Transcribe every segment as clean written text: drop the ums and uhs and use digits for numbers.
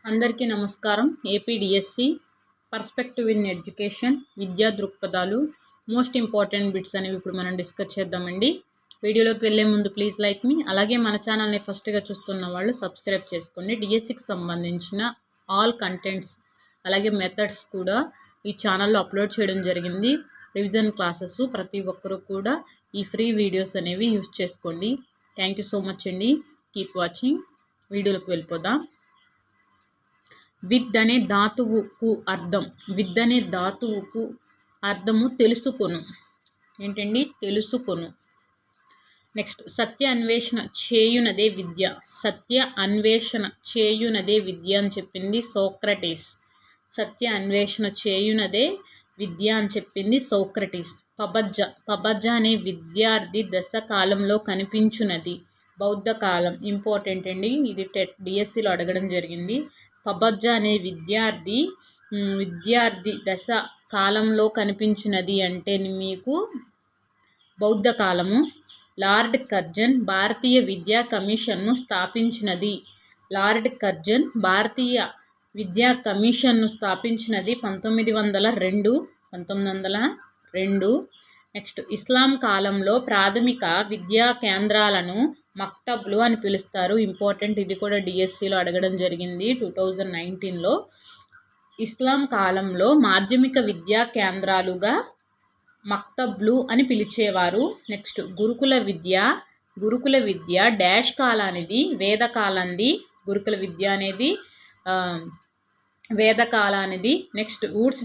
అందరికీ నమస్కారం. APDSC perspective in education విద్యా దృక్పథాలు మోస్ట్ ఇంపార్టెంట్ బిట్స్ అనేవి ఇప్పుడు మనం డిస్కస్ చేద్దామండి. వీడియోలోకి వెళ్ళే ముందు ప్లీజ్ లైక్ మీ, అలాగే మన ఛానల్ని ఫస్ట్గా చూస్తున్న వాళ్ళు సబ్స్క్రైబ్ చేసుకోండి. డిఎస్సికి సంబంధించిన ఆల్ కంటెంట్స్ అలాగే మెథడ్స్ కూడా ఈ ఛానల్లో అప్లోడ్ చేయడం జరిగింది. రివిజన్ క్లాసెస్ ప్రతి ఒక్కరూ కూడా ఈ ఫ్రీ వీడియోస్ అనేవి యూజ్ చేసుకోండి. థ్యాంక్ యూ సో మచ్ అండి. Keep watching. వీడియోలోకి వెళ్ళిపోదాం. విత్ అనే ధాతువుకు అర్థం. విత్ అనే ధాతువుకు అర్థము తెలుసుకొను. ఏంటండి? తెలుసుకొను. నెక్స్ట్, సత్య అన్వేషణ చేయునదే విద్య. సత్య అన్వేషణ చేయునదే విద్య అని చెప్పింది సోక్రటీస్. సత్య అన్వేషణ చేయునదే విద్య అని చెప్పింది సోక్రటీస్. పబజ్జ. పబజ్జ అనే విద్యార్థి దశ కాలంలో కనిపించున్నది. బౌద్ధ కాలం. ఇంపార్టెంట్ అండి, ఇది డిఎస్సిలో అడగడం జరిగింది. పబజ్జ అనే విద్యార్థి దశ కాలంలో కనిపించినది అంటే మీకు బౌద్ధ కాలము. లార్డ్ కర్జన్ భారతీయ విద్యా కమిషన్ను స్థాపించినది. లార్డ్ కర్జన్ భారతీయ విద్యా కమిషన్ను స్థాపించినది 1902. నెక్స్ట్, ఇస్లాం కాలంలో ప్రాథమిక విద్యా కేంద్రాలను మక్తబ్లు అని పిలుస్తారు. ఇంపార్టెంట్, ఇది కూడా డిఎస్సిలో అడగడం జరిగింది 2019లో. ఇస్లాం కాలంలో మాధ్యమిక విద్యా కేంద్రాలుగా మక్తబ్లు అని పిలిచేవారు. నెక్స్ట్, గురుకుల విద్య డాష్ కాలానిది, వేదకాలానిది. గురుకుల విద్య అనేది వేదకాలానిది. నెక్స్ట్, వుడ్స్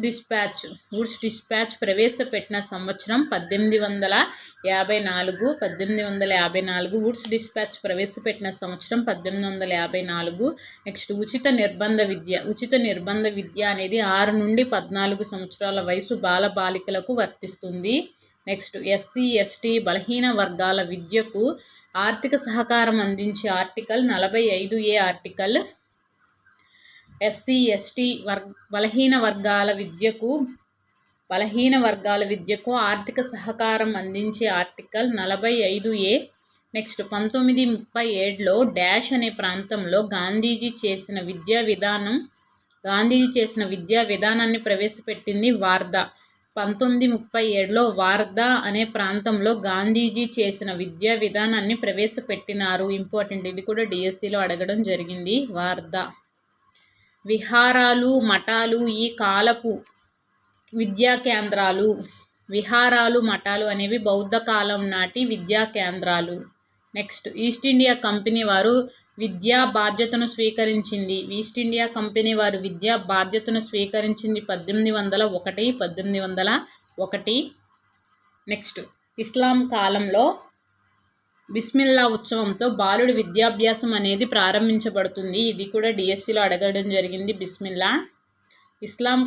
డిస్పాచ్ ప్రవేశపెట్టిన సంవత్సరం 1854. 1854. వుడ్స్ డిస్పాచ్ ప్రవేశపెట్టిన సంవత్సరం 1854. నెక్స్ట్, ఉచిత నిర్బంధ విద్య అనేది 6 నుండి 14 సంవత్సరాల వయసు బాలబాలికలకు వర్తిస్తుంది. నెక్స్ట్, ఎస్సీ ఎస్టీ బలహీన వర్గాల విద్యకు ఆర్థిక సహకారం అందించే article 45A article. SC ST బలహీన వర్గాల విద్యకు ఆర్థిక సహకారం అందించే ఆర్టికల్ 45A. నెక్స్ట్, 1937లో డాష్ అనే ప్రాంతంలో గాంధీజీ చేసిన విద్యా విధానాన్ని ప్రవేశపెట్టింది వార్ధా. 1937లో వార్ధా అనే ప్రాంతంలో గాంధీజీ చేసిన విద్యా విధానాన్ని ప్రవేశపెట్టినారు. ఇంపార్టెంట్, ఇది కూడా డిఎస్సిలో అడగడం జరిగింది. వార్ధా. విహారాలు మఠాలు ఈ కాలపు విద్యా కేంద్రాలు. విహారాలు మఠాలు అనేవి బౌద్ధ కాలం నాటి విద్యా కేంద్రాలు. నెక్స్ట్, ఈస్ట్ ఇండియా కంపెనీ వారు విద్యా బాధ్యతను స్వీకరించింది. 1801. నెక్స్ట్, ఇస్లాం కాలంలో బిస్మిల్లా ఉత్సవంతో బాలుడి విద్యాభ్యాసం అనేది ప్రారంభించబడుతుంది. ఇది కూడా డిఎస్సిలో అడగడం జరిగింది. బిస్మిల్లా. ఇస్లాం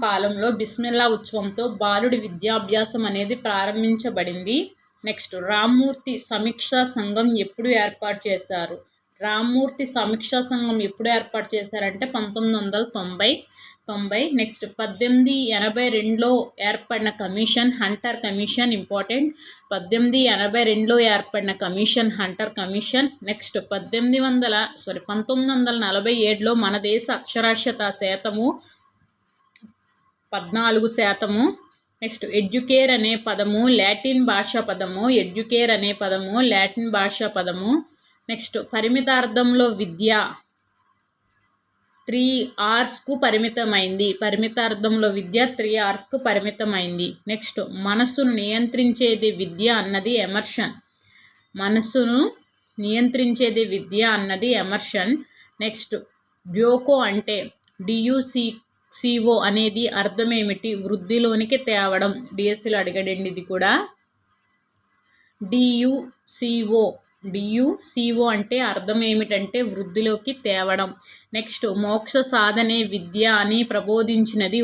కాలంలో బిస్మిల్లా ఉత్సవంతో బాలుడి విద్యాభ్యాసం అనేది ప్రారంభించబడింది. నెక్స్ట్, రామ్మూర్తి సమీక్షా సంఘం ఎప్పుడు ఏర్పాటు చేశారు? రామ్మూర్తి సమీక్షా సంఘం ఎప్పుడు ఏర్పాటు చేశారంటే 1990. నెక్స్ట్, 1882లో ఏర్పడిన కమిషన్ హంటర్ కమిషన్. ఇంపార్టెంట్, 1882లో ఏర్పడిన కమిషన్ హంటర్ కమిషన్. నెక్స్ట్, 1947లో మన దేశ అక్షరాస్యత శాతము 14%. నెక్స్ట్, ఎడ్యుకేర్ అనే పదము లాటిన్ భాషా పదము. నెక్స్ట్, పరిమితార్థంలో విద్య 3 hours పరిమితమైంది. పరిమితార్థంలో విద్య 3 hours పరిమితమైంది. నెక్స్ట్, మనస్సును నియంత్రించేది విద్య అన్నది ఎమర్సన్. నెక్స్ట్, డ్యోకో అంటే DUCO అనేది అర్థమేమిటి? వృద్ధిలోనికి తేవడం. డిఎస్సిలో అడిగాడండి ఇది కూడా. DUCO అంటే అర్థం ఏమిటంటే వృద్ధిలోకి తేవడం. నెక్స్ట్, మోక్ష సాధనే విద్య అని ప్రబోధించినది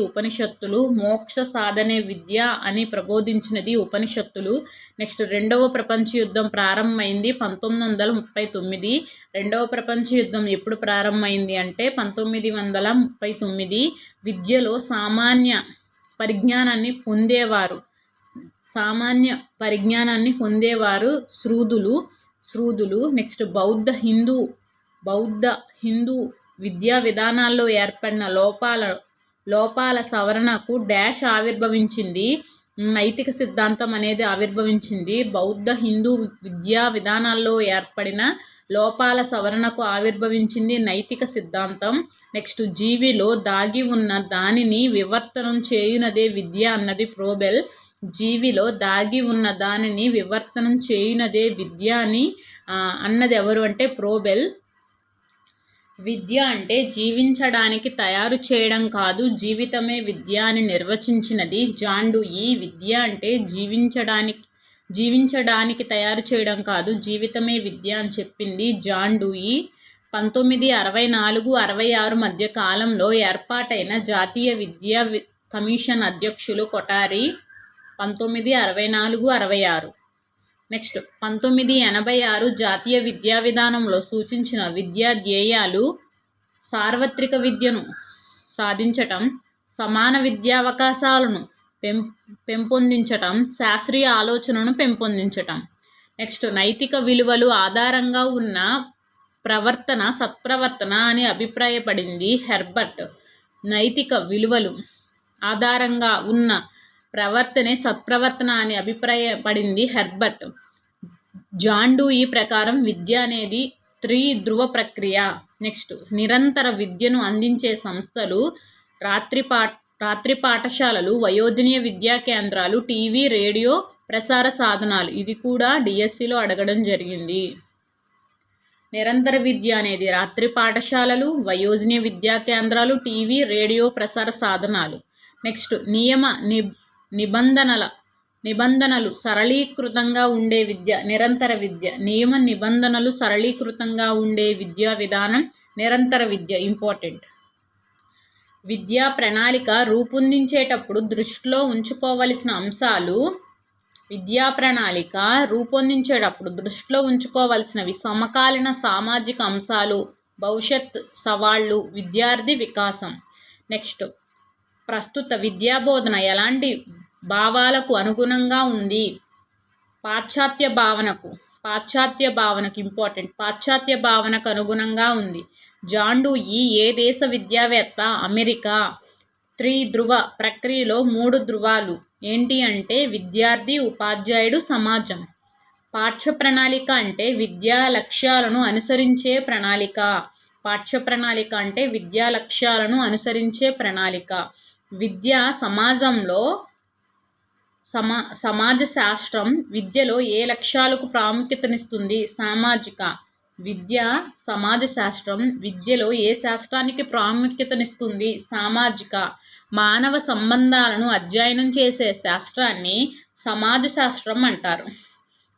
ఉపనిషత్తులు. నెక్స్ట్, రెండవ ప్రపంచ యుద్ధం ప్రారంభమైంది 1939. రెండవ ప్రపంచ యుద్ధం ఎప్పుడు ప్రారంభమైంది అంటే 1939. విద్యలో సామాన్య పరిజ్ఞానాన్ని పొందేవారు శూద్రులు. నెక్స్ట్, బౌద్ధ హిందూ విద్యా విధానాల్లో ఏర్పడిన లోపాల సవరణకు డాష్ ఆవిర్భవించింది. నైతిక సిద్ధాంతం అనేది ఆవిర్భవించింది. బౌద్ధ హిందూ విద్యా విధానాల్లో ఏర్పడిన లోపాల సవరణకు ఆవిర్భవించింది నైతిక సిద్ధాంతం. నెక్స్ట్, జీవిలో దాగి ఉన్న దానిని వివర్తనం చేయునదే విద్య అన్నది ప్రోబెల్. జీవిలో దాగి ఉన్న దానిని వివర్తనం చేయునదే విద్య అని అన్నది ఎవరు అంటే ప్రోబెల్. విద్య అంటే జీవించడానికి తయారు చేయడం కాదు, జీవితమే విద్య అని నిర్వచించినది జాన్ డ్యూయి. విద్య అంటే జీవించడానికి తయారు చేయడం కాదు, జీవితమే విద్య అని చెప్పింది జాన్ డ్యూయి. 1964-66 మధ్య కాలంలో ఏర్పాటైన జాతీయ విద్యా కమిషన్ అధ్యక్షులు కొఠారి. 1964-66. నెక్స్ట్, 1986 జాతీయ విద్యా విధానంలో సూచించిన విద్యా ధ్యేయాలు: సార్వత్రిక విద్యను సాధించటం, సమాన విద్యావకాశాలను పెంపొందించటం, శాస్త్రీయ ఆలోచనను పెంపొందించటం. నెక్స్ట్, నైతిక విలువలు ఆధారంగా ఉన్న ప్రవర్తన సత్ప్రవర్తన అని అభిప్రాయపడింది హెర్బర్ట్. నైతిక విలువలు ఆధారంగా ఉన్న ప్రవర్తనే సత్ప్రవర్తన అని అభిప్రాయపడింది హెర్బర్ట్. జాన్ డ్యూయి ప్రకారం విద్య అనేది త్రిధ్రువ ప్రక్రియ. నెక్స్ట్, నిరంతర విద్యను అందించే సంస్థలు రాత్రి పాఠశాలలు, వయోధినియ విద్యా కేంద్రాలు, టీవీ రేడియో ప్రసార సాధనాలు. ఇది కూడా డిఎస్సిలో అడగడం జరిగింది. నిరంతర విద్య అనేది రాత్రి పాఠశాలలు, వయోజన విద్యా కేంద్రాలు, టీవీ రేడియో ప్రసార సాధనాలు. నెక్స్ట్, నిబంధనలు సరళీకృతంగా ఉండే విద్య నిరంతర విద్య. నియమ నిబంధనలు సరళీకృతంగా ఉండే విద్యా విధానం నిరంతర విద్య. ఇంపార్టెంట్. విద్యా ప్రణాళిక రూపొందించేటప్పుడు దృష్టిలో ఉంచుకోవలసిన అంశాలు. విద్యా ప్రణాళిక రూపొందించేటప్పుడు దృష్టిలో ఉంచుకోవలసినవి: సమకాలీన సామాజిక అంశాలు, భవిష్యత్ సవాళ్ళు, విద్యార్థి వికాసం. నెక్స్ట్, ప్రస్తుత విద్యాబోధన ఎలాంటి భావాలకు అనుగుణంగా ఉంది? పాశ్చాత్య భావనకు ఇంపార్టెంట్. పాశ్చాత్య భావనకు అనుగుణంగా ఉంది. జాన్ డ్యూయి ఏ దేశ విద్యావేత్త? అమెరికా. త్రిధ్రువ ప్రక్రియలో 3 ధ్రువాలు ఏంటి అంటే విద్యార్థి, ఉపాధ్యాయుడు, సమాజం. పాఠ్య ప్రణాళిక అంటే విద్యా లక్ష్యాలను అనుసరించే ప్రణాళిక. పాఠ్య ప్రణాళిక అంటే విద్యా లక్ష్యాలను అనుసరించే ప్రణాళిక. విద్య సమాజంలో సమాజ శాస్త్రం విద్యలో ఏ లక్ష్యాలకు ప్రాముఖ్యతనిస్తుంది? సామాజిక. విద్య సమాజ శాస్త్రం విద్యలో ఏ శాస్త్రానికి ప్రాముఖ్యతనిస్తుంది? సామాజిక. మానవ సంబంధాలను అధ్యయనం చేసే శాస్త్రాన్ని సమాజ శాస్త్రం అంటారు.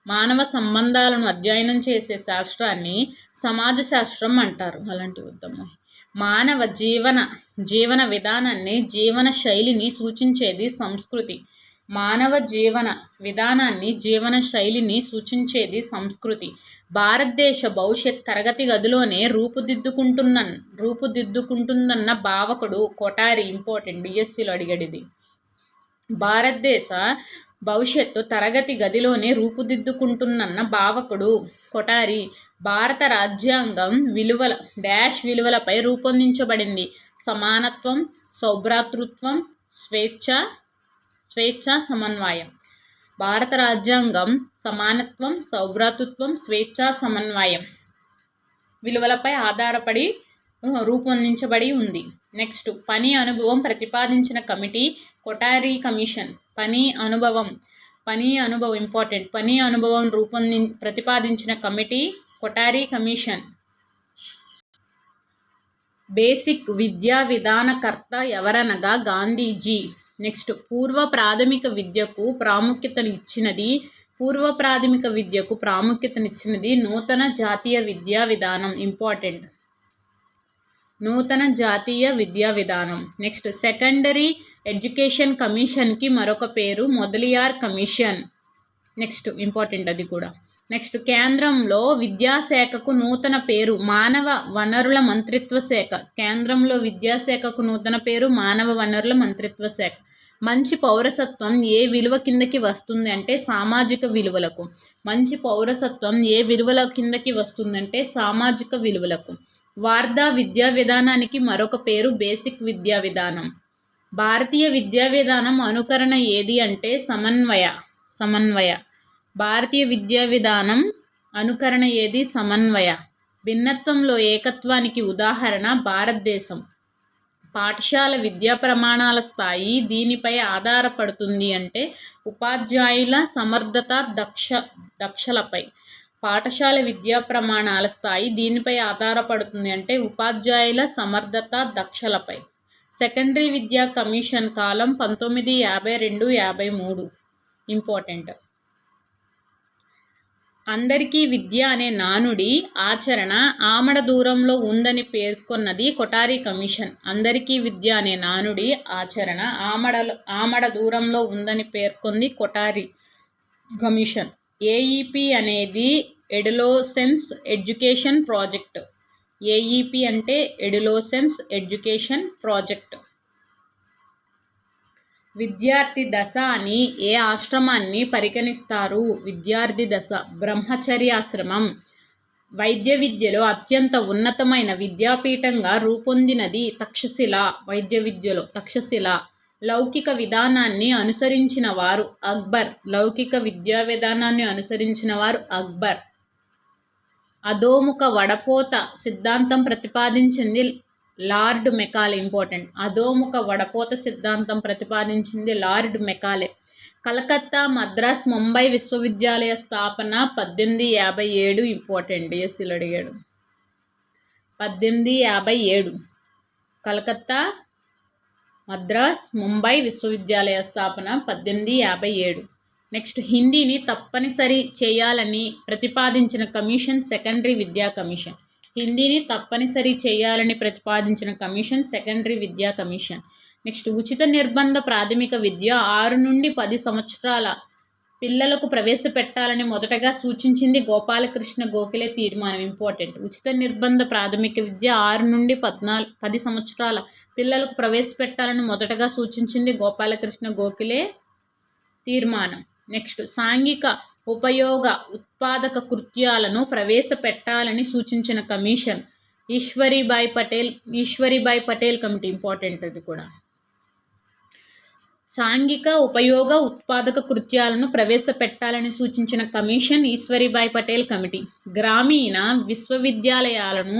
మానవ సంబంధాలను అధ్యయనం చేసే శాస్త్రాన్ని సమాజ శాస్త్రం అంటారు. అలాంటి ఉద్యమం. మానవ జీవన విధానాన్ని, జీవన శైలిని సూచించేది సంస్కృతి. మానవ జీవన విధానాన్ని, జీవన శైలిని సూచించేది సంస్కృతి. భారతదేశ భవిష్యత్ తరగతి గదిలోనే రూపుదిద్దుకుంటుందన్న భావకుడు కొఠారి. ఇంపార్టెంట్. డిఎస్సిలో అడిగడిది. భారతదేశ భవిష్యత్తు తరగతి గదిలోనే రూపుదిద్దుకుంటుందన్న భావకుడు కొఠారి. భారత రాజ్యాంగం విలువలపై రూపొందించబడింది. సమానత్వం, సౌభ్రాతృత్వం, స్వేచ్ఛ, సమన్వయం. భారత రాజ్యాంగం సమానత్వం, సౌభ్రాతృత్వం, స్వేచ్ఛ, సమన్వయం విలువలపై ఆధారపడి రూపొందించబడి ఉంది. నెక్స్ట్, పని అనుభవం ప్రతిపాదించిన కమిటీ కొఠారి కమిషన్. పని అనుభవం ఇంపార్టెంట్. పని అనుభవం ప్రతిపాదించిన కమిటీ కొఠారి కమిషన్. బేసిక్ విద్యా విధానకర్త ఎవరనగా గాంధీజీ. నెక్స్ట్, పూర్వ ప్రాథమిక విద్యకు ప్రాముఖ్యతనిచ్చినది నూతన జాతీయ విద్యా విధానం. ఇంపార్టెంట్. నూతన జాతీయ విద్యా విధానం. నెక్స్ట్, సెకండరీ ఎడ్యుకేషన్ కమిషన్కి మరొక పేరు మొదలియార్ కమిషన్. నెక్స్ట్, ఇంపార్టెంట్ అది కూడా. నెక్స్ట్, కేంద్రంలో విద్యాశాఖకు నూతన పేరు మానవ వనరుల మంత్రిత్వ శాఖ. కేంద్రంలో విద్యాశాఖకు నూతన పేరు మానవ వనరుల మంత్రిత్వ శాఖ. మంచి పౌరసత్వం ఏ విలువ కిందకి వస్తుంది అంటే సామాజిక విలువలకు. మంచి పౌరసత్వం ఏ విలువల కిందకి వస్తుందంటే సామాజిక విలువలకు. వార్ధా విద్యా విధానానికి మరొక పేరు బేసిక్ విద్యా విధానం. భారతీయ విద్యా విధానం అనుకరణ ఏది అంటే సమన్వయ. భారతీయ విద్యా విధానం అనుకరణ ఏది? సమన్వయ. భిన్నత్వంలో ఏకత్వానికి ఉదాహరణ భారతదేశం. పాఠశాల విద్యా ప్రమాణాల స్థాయి దీనిపై ఆధారపడుతుంది అంటే ఉపాధ్యాయుల సమర్థత దక్షలపై. పాఠశాల విద్యా ప్రమాణాల స్థాయి దీనిపై ఆధారపడుతుంది అంటే ఉపాధ్యాయుల సమర్థత దక్షలపై. సెకండరీ విద్యా కమిషన్ కాలం 1952-53 ఇంపార్టెంట్. అందరికీ విద్య అనే నానుడి ఆచరణ ఆమడ దూరంలో ఉందని పేర్కొన్నది కొఠారి కమిషన్. అందరికీ విద్య అనే నానుడి ఆచరణ ఆమడ దూరంలో ఉందని పేర్కొంది కొఠారి కమిషన్. ఏఈపీ అనేది ఎడోలెసెన్స్ ఎడ్యుకేషన్ ప్రాజెక్ట్. ఏఈపీ అంటే ఎడోలెసెన్స్ ఎడ్యుకేషన్ ప్రాజెక్ట్. విద్యార్థి దశ అని ఏ ఆశ్రమాన్ని పరిగణిస్తారు? విద్యార్థి దశ బ్రహ్మచర్యాశ్రమం. వైద్య విద్యలో అత్యంత ఉన్నతమైన విద్యాపీఠంగా రూపొందినది తక్షశిల. వైద్య విద్యలో తక్షశిల. లౌకిక విధానాన్ని అనుసరించిన వారు అక్బర్. లౌకిక విద్యా విధానాన్ని అనుసరించిన వారు అక్బర్. అధోముఖ వడపోత సిద్ధాంతం ప్రతిపాదించింది లార్డ్ మెకాలే. ఇంపార్టెంట్. అధోముఖ వడపోత సిద్ధాంతం ప్రతిపాదించింది లార్డ్ మెకాలే. కలకత్తా, మద్రాస్, ముంబై విశ్వవిద్యాలయ స్థాపన 1857. ఇంపార్టెంట్. డిఎస్సీలో అడిగాడు. 1857. కలకత్తా, మద్రాస్, ముంబై విశ్వవిద్యాలయ స్థాపన 1857. నెక్స్ట్, హిందీని తప్పనిసరి చేయాలని ప్రతిపాదించిన కమిషన్ సెకండరీ విద్యా కమిషన్. హిందీని తప్పనిసరి చేయాలని ప్రతిపాదించిన కమిషన్ సెకండరీ విద్యా కమిషన్. నెక్స్ట్, ఉచిత నిర్బంధ ప్రాథమిక విద్య 6 నుండి 10 సంవత్సరాల పిల్లలకు ప్రవేశపెట్టాలని మొదటగా సూచించింది గోపాలకృష్ణ గోఖలే తీర్మానం. ఇంపార్టెంట్. ఉచిత నిర్బంధ ప్రాథమిక విద్య 6 నుండి 10 సంవత్సరాల పిల్లలకు ప్రవేశపెట్టాలని మొదటగా సూచించింది గోపాలకృష్ణ గోఖలే తీర్మానం. నెక్స్ట్, సాంఘిక ఉపయోగ ఉత్పాదక కృత్యాలను ప్రవేశపెట్టాలని సూచించిన commission Eshwari Bai Patel committee. Important. అది కూడా సాంఘిక ఉపయోగ ఉత్పాదక కృత్యాలను ప్రవేశపెట్టాలని సూచించిన కమిషన్ ఈశ్వరీబాయి పటేల్ కమిటీ. గ్రామీణ విశ్వవిద్యాలయాలను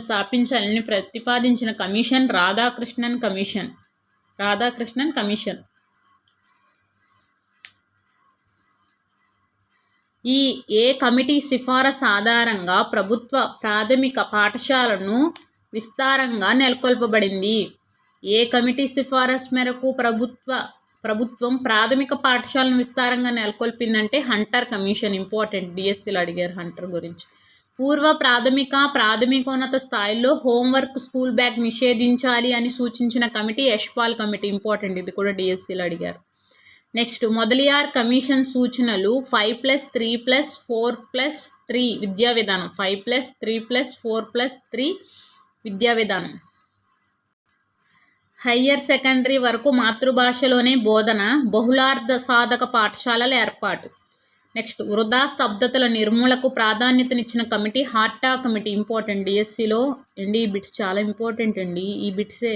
స్థాపించాలని ప్రతిపాదించిన కమిషన్ రాధాకృష్ణన్ కమిషన్. ఏ కమిటీ సిఫారసు ఆధారంగా ప్రభుత్వ ప్రాథమిక పాఠశాలను విస్తారంగా నెలకొల్పబడింది? ఏ కమిటీ సిఫారసు మేరకు ప్రభుత్వం ప్రాథమిక పాఠశాలను విస్తారంగా నెలకొల్పిందంటే హంటర్ కమిషన్. ఇంపార్టెంట్. డిఎస్సీలో అడిగారు హంటర్ గురించి. పూర్వ ప్రాథమికోన్నత స్థాయిలో హోంవర్క్, స్కూల్ బ్యాగ్ నిషేధించాలి అని సూచించిన కమిటీ యశ్పాల్ కమిటీ. ఇంపార్టెంట్. ఇది కూడా డిఎస్సీలో అడిగారు. నెక్స్ట్, మొదలియార్ కమిషన్ సూచనలు 5+3+4+3 విద్యా విధానం. 5+3+4+3 విద్యా విధానం. హయ్యర్ సెకండరీ వరకు మాతృభాషలోనే బోధన, బహుళార్థ సాధక పాఠశాలల ఏర్పాటు. నెక్స్ట్, వృధా స్తబ్దతల నిర్మూలకు ప్రాధాన్యతనిచ్చిన కమిటీ హార్టా కమిటీ. ఇంపార్టెంట్. డిఎస్సీలో అండి ఈ బిట్స్ చాలా ఇంపార్టెంట్ అండి. ఈ బిట్సే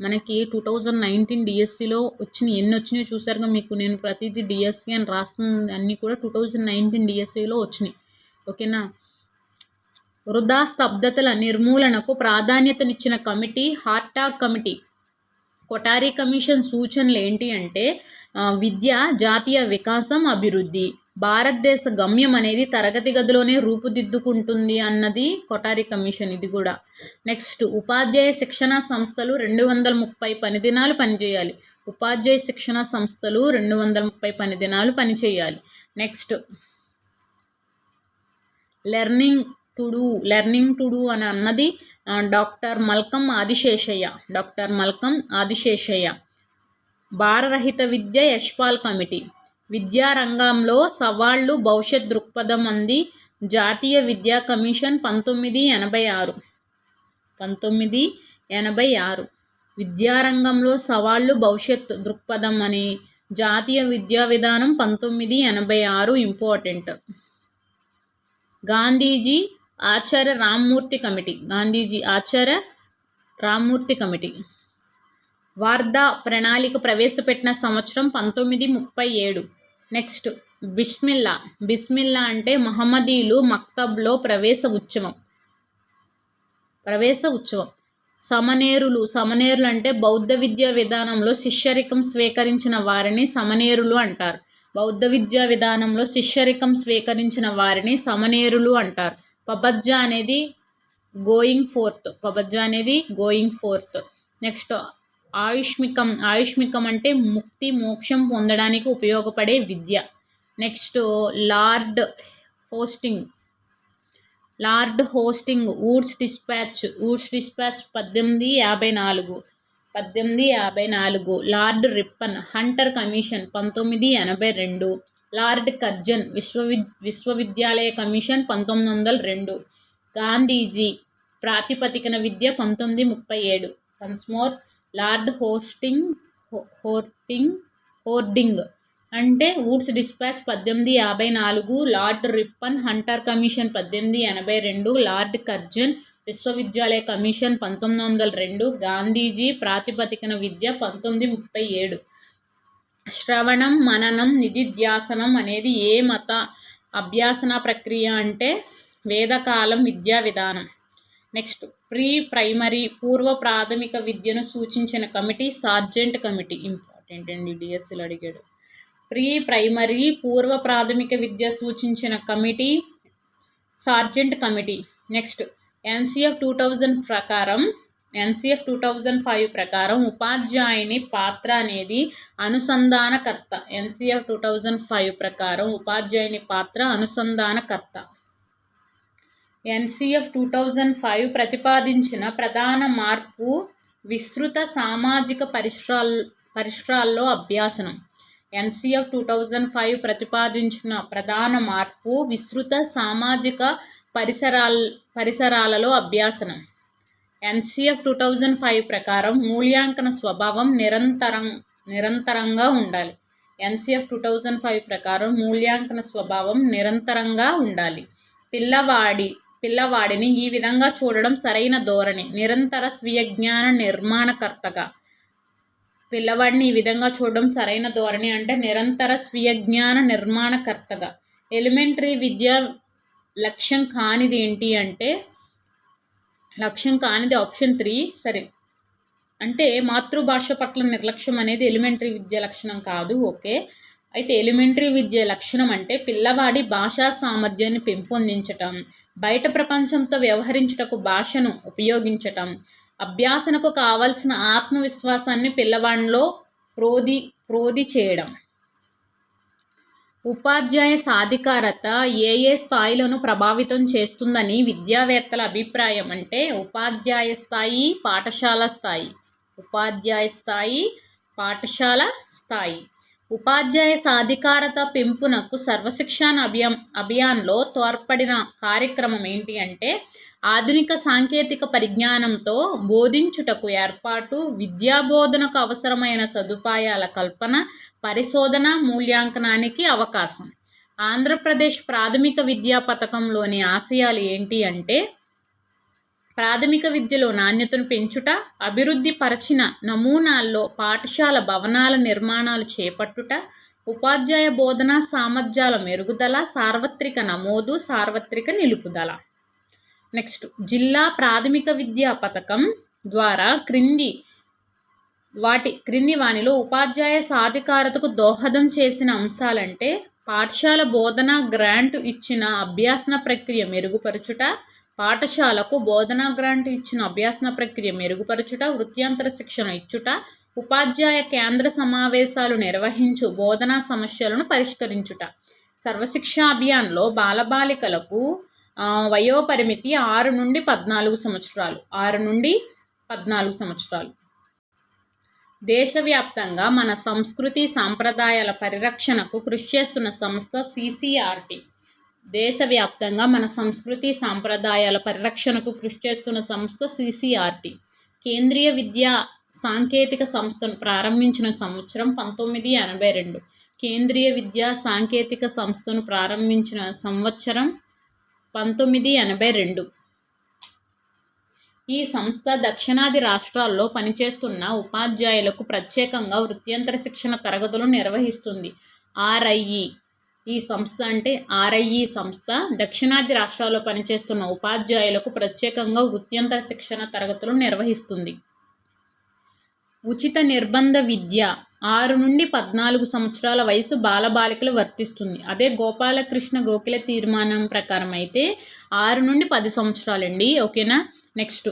మనకి 2019 డిఎస్సీలో వచ్చినాయి. ఎన్ని వచ్చినాయో చూసారుగా మీకు. నేను ప్రతిదీ డిఎస్సీ అని రాస్తుంది అన్నీ కూడా 2019 డిఎస్సీలో వచ్చినాయి. ఓకేనా. వృధా స్తబ్దతల నిర్మూలనకు ప్రాధాన్యతనిచ్చిన కమిటీ హార్టా కమిటీ. కొఠారి కమిషన్ సూచనలు ఏంటి అంటే విద్య జాతీయ వికాసం, అభివృద్ధి. భారతదేశ గమ్యం అనేది తరగతి గదిలోనే రూపుదిద్దుకుంటుంది అన్నది కొఠారి కమిషన్. ఇది కూడా. నెక్స్ట్, ఉపాధ్యాయ శిక్షణా సంస్థలు 230 పని దినాలు పనిచేయాలి. ఉపాధ్యాయ శిక్షణా సంస్థలు 230 పని దినాలు పనిచేయాలి. నెక్స్ట్, లెర్నింగ్ టు డూ అని అన్నది డాక్టర్ మల్కం ఆదిశేషయ్య. భారరహిత విద్య యశ్పాల్ కమిటీ. విద్యారంగంలో సవాళ్లు, భవిష్యత్ దృక్పథం అంది జాతీయ విద్యా కమిషన్ 1986. విద్యారంగంలో సవాళ్లు, భవిష్యత్ దృక్పథం అని జాతీయ విద్యా విధానం 1986. ఇంపార్టెంట్. గాంధీజీ ఆచార్య రామ్మూర్తి కమిటీ, గాంధీజీ ఆచార్య రామ్మూర్తి కమిటీ. వార్ధా ప్రణాళిక ప్రవేశపెట్టిన సంవత్సరం 1937. నెక్స్ట్ బిస్మిల్లా. బిస్మిల్లా అంటే మహమ్మదీయులు మక్తబ్లో ప్రవేశ ఉత్సవం. సమనేరులు. సమనేరులు అంటే బౌద్ధ విద్యా విధానంలో శిష్యరికం స్వీకరించిన వారిని సమనేరులు అంటారు. బౌద్ధ విద్యా విధానంలో శిష్యరికం స్వీకరించిన వారిని సమనేరులు అంటారు. పబజ్జా అనేది గోయింగ్ ఫోర్త్. నెక్స్ట్ ఆయుష్మికం. ఆయుష్మికం అంటే ముక్తి మోక్షం పొందడానికి ఉపయోగపడే విద్య. Next lord Hastings. Wood's dispatch 1854. Lord Ripon Hunter commission 1982. Lord Curzon విశ్వవిద్యాలయ కమిషన్ 1902. గాంధీజీ ప్రాతిపదికన విద్య 1937. వన్స్మోర్ లార్డ్ హోర్డింగ్ అంటే Wood's dispatch 1854. Lord Ripon Hunter commission 1882. Lord Curzon విశ్వవిద్యాలయ కమిషన్ 1902. గాంధీజీ ప్రాతిపదికన విద్య 1937. శ్రవణం మననం నిధిధ్యాసనం అనేది ఏ మత అభ్యాసన ప్రక్రియ అంటే వేదకాలం విద్యా విధానం. నెక్స్ట్ ప్రీ ప్రైమరీ పూర్వ ప్రాథమిక విద్యను సూచించిన కమిటీ సార్జెంట్ కమిటీ. ఇంపార్టెంట్ అండి, డిఎస్సీలో అడిగాడు. ప్రీ ప్రైమరీ పూర్వ ప్రాథమిక విద్య సూచించిన committee sergeant committee. Next NCF 2005 ప్రకారం ఉపాధ్యాయుని పాత్ర అనేది అనుసంధానకర్త. ఎన్సిఎఫ్ 2005 ప్రకారం ఉపాధ్యాయుని పాత్ర అనుసంధానకర్త. ఎన్సిఎఫ్ 2005 ప్రతిపాదించిన ప్రధాన మార్పు విస్తృత సామాజిక పరిసరాల్లో అభ్యాసనం. ఎన్సిఎఫ్ 2005 ప్రతిపాదించిన ప్రధాన మార్పు విస్తృత సామాజిక పరిసరాలలో అభ్యాసనం. ఎన్సిఎఫ్ 2005 ప్రకారం మూల్యాంకన స్వభావం నిరంతరంగా ఉండాలి. ఎన్సిఎఫ్ 2005 ప్రకారం మూల్యాంకన స్వభావం నిరంతరంగా ఉండాలి. పిల్లవాడిని ఈ విధంగా చూడడం సరైన ధోరణి. నిరంతర స్వీయ జ్ఞాన నిర్మాణకర్తగా. పిల్లవాడిని ఈ విధంగా చూడడం సరైన ధోరణి అంటే నిరంతర స్వీయ జ్ఞాన నిర్మాణకర్తగా. ఎలిమెంటరీ విద్య లక్ష్యం కానిది ఏంటి అంటే ఆప్షన్ 3. సరే అంటే మాతృభాష పట్ల నిర్లక్ష్యం అనేది ఎలిమెంటరీ విద్య లక్షణం కాదు. ఓకే, అయితే ఎలిమెంటరీ విద్య లక్షణం అంటే పిల్లవాడి భాషా సామర్థ్యాన్ని పెంపొందించటం, బయట ప్రపంచంతో వ్యవహరించుటకు భాషను ఉపయోగించటం, అభ్యాసనకు కావలసిన ఆత్మవిశ్వాసాన్ని పిల్లవాడిలో ప్రోది చేయడం. ఉపాధ్యాయ సాధికారత ఏ స్థాయిలను ప్రభావితం చేస్తుందని విద్యావేత్తల అభిప్రాయం అంటే ఉపాధ్యాయ స్థాయి, పాఠశాల స్థాయి. ఉపాధ్యాయ సాధికారత పెంపునకు సర్వశిక్షణ అభియాన్లో తోడ్పడిన కార్యక్రమం ఏంటి అంటే ఆధునిక సాంకేతిక పరిజ్ఞానంతో బోధించుటకు ఏర్పాటు, విద్యాబోధనకు అవసరమైన సదుపాయాల కల్పన, పరిశోధన, మూల్యాంకనానికి అవకాశం. ఆంధ్రప్రదేశ్ ప్రాథమిక విద్యా పథకంలోని ఆశయాలు ఏంటి అంటే ప్రాథమిక విద్యలో నాణ్యతను పెంచుట, అభివృద్ధి పరచిన నమూనాల్లో పాఠశాల భవనాల నిర్మాణాలు చేపట్టుట, ఉపాధ్యాయ బోధనా సామర్థ్యాల మెరుగుదల, సార్వత్రిక నమోదు, సార్వత్రిక నిలుపుదల. నెక్స్ట్ జిల్లా ప్రాథమిక విద్యా పథకం ద్వారా క్రింది వానిలో ఉపాధ్యాయ సాధికారతకు దోహదం చేసిన అంశాలంటే పాఠశాల బోధన గ్రాంట్ ఇచ్చిన అభ్యాసన ప్రక్రియ మెరుగుపరచుట, పాఠశాలకు బోధనా గ్రాంట్ ఇచ్చిన అభ్యాసన ప్రక్రియ మెరుగుపరచుట, వృత్యాంతర శిక్షణ ఇచ్చుట, ఉపాధ్యాయ కేంద్ర సమావేశాలు నిర్వహించు బోధనా సమస్యలను పరిష్కరించుట. సర్వశిక్ష అభియాన్లో బాలబాలికలకు వయోపరిమితి 6 నుండి 14 సంవత్సరాలు. దేశవ్యాప్తంగా మన సంస్కృతి సాంప్రదాయాల పరిరక్షణకు కృషి చేస్తున్న సంస్థ CCRT. దేశవ్యాప్తంగా మన సంస్కృతి సాంప్రదాయాల పరిరక్షణకు కృషి చేస్తున్న సంస్థ CCRT. కేంద్రీయ విద్యా సాంకేతిక సంస్థను ప్రారంభించిన సంవత్సరం 1982. కేంద్రీయ విద్యా సాంకేతిక సంస్థను ప్రారంభించిన సంవత్సరం 1982. ఈ సంస్థ దక్షిణాది రాష్ట్రాల్లో పనిచేస్తున్న ఉపాధ్యాయులకు ప్రత్యేకంగా వృత్యంతర శిక్షణ తరగతులు నిర్వహిస్తుంది. RIE ఈ సంస్థ అంటే RIE సంస్థ దక్షిణాది రాష్ట్రాల్లో పనిచేస్తున్న ఉపాధ్యాయులకు ప్రత్యేకంగా వృత్యంతర శిక్షణ తరగతులు నిర్వహిస్తుంది. ఉచిత నిర్బంధ విద్య 6 నుండి 14 సంవత్సరాల వయసు బాలబాలికలు వర్తిస్తుంది. అదే గోపాలకృష్ణ గోఖలే తీర్మానం ప్రకారం అయితే 6 నుండి 10 సంవత్సరాలండి. ఓకేనా. నెక్స్ట్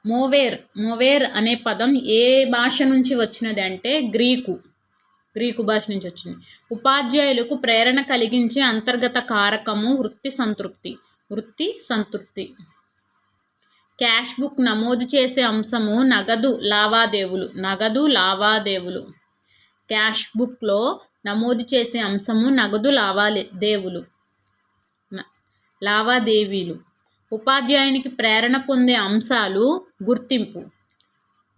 మోవేర్ అనే పదం ఏ భాష నుంచి వచ్చినది అంటే గ్రీకు భాష నుంచి వచ్చింది. ఉపాధ్యాయులకు ప్రేరణ కలిగించే అంతర్గత కారకము వృత్తి సంతృప్తి. క్యాష్ బుక్ నమోదు చేసే అంశము నగదు లావాదేవీలు. క్యాష్ బుక్లో నమోదు చేసే అంశము నగదు లావాదేవీలు. ఉపాధ్యాయునికి ప్రేరణ పొందే అంశాలు గుర్తింపు.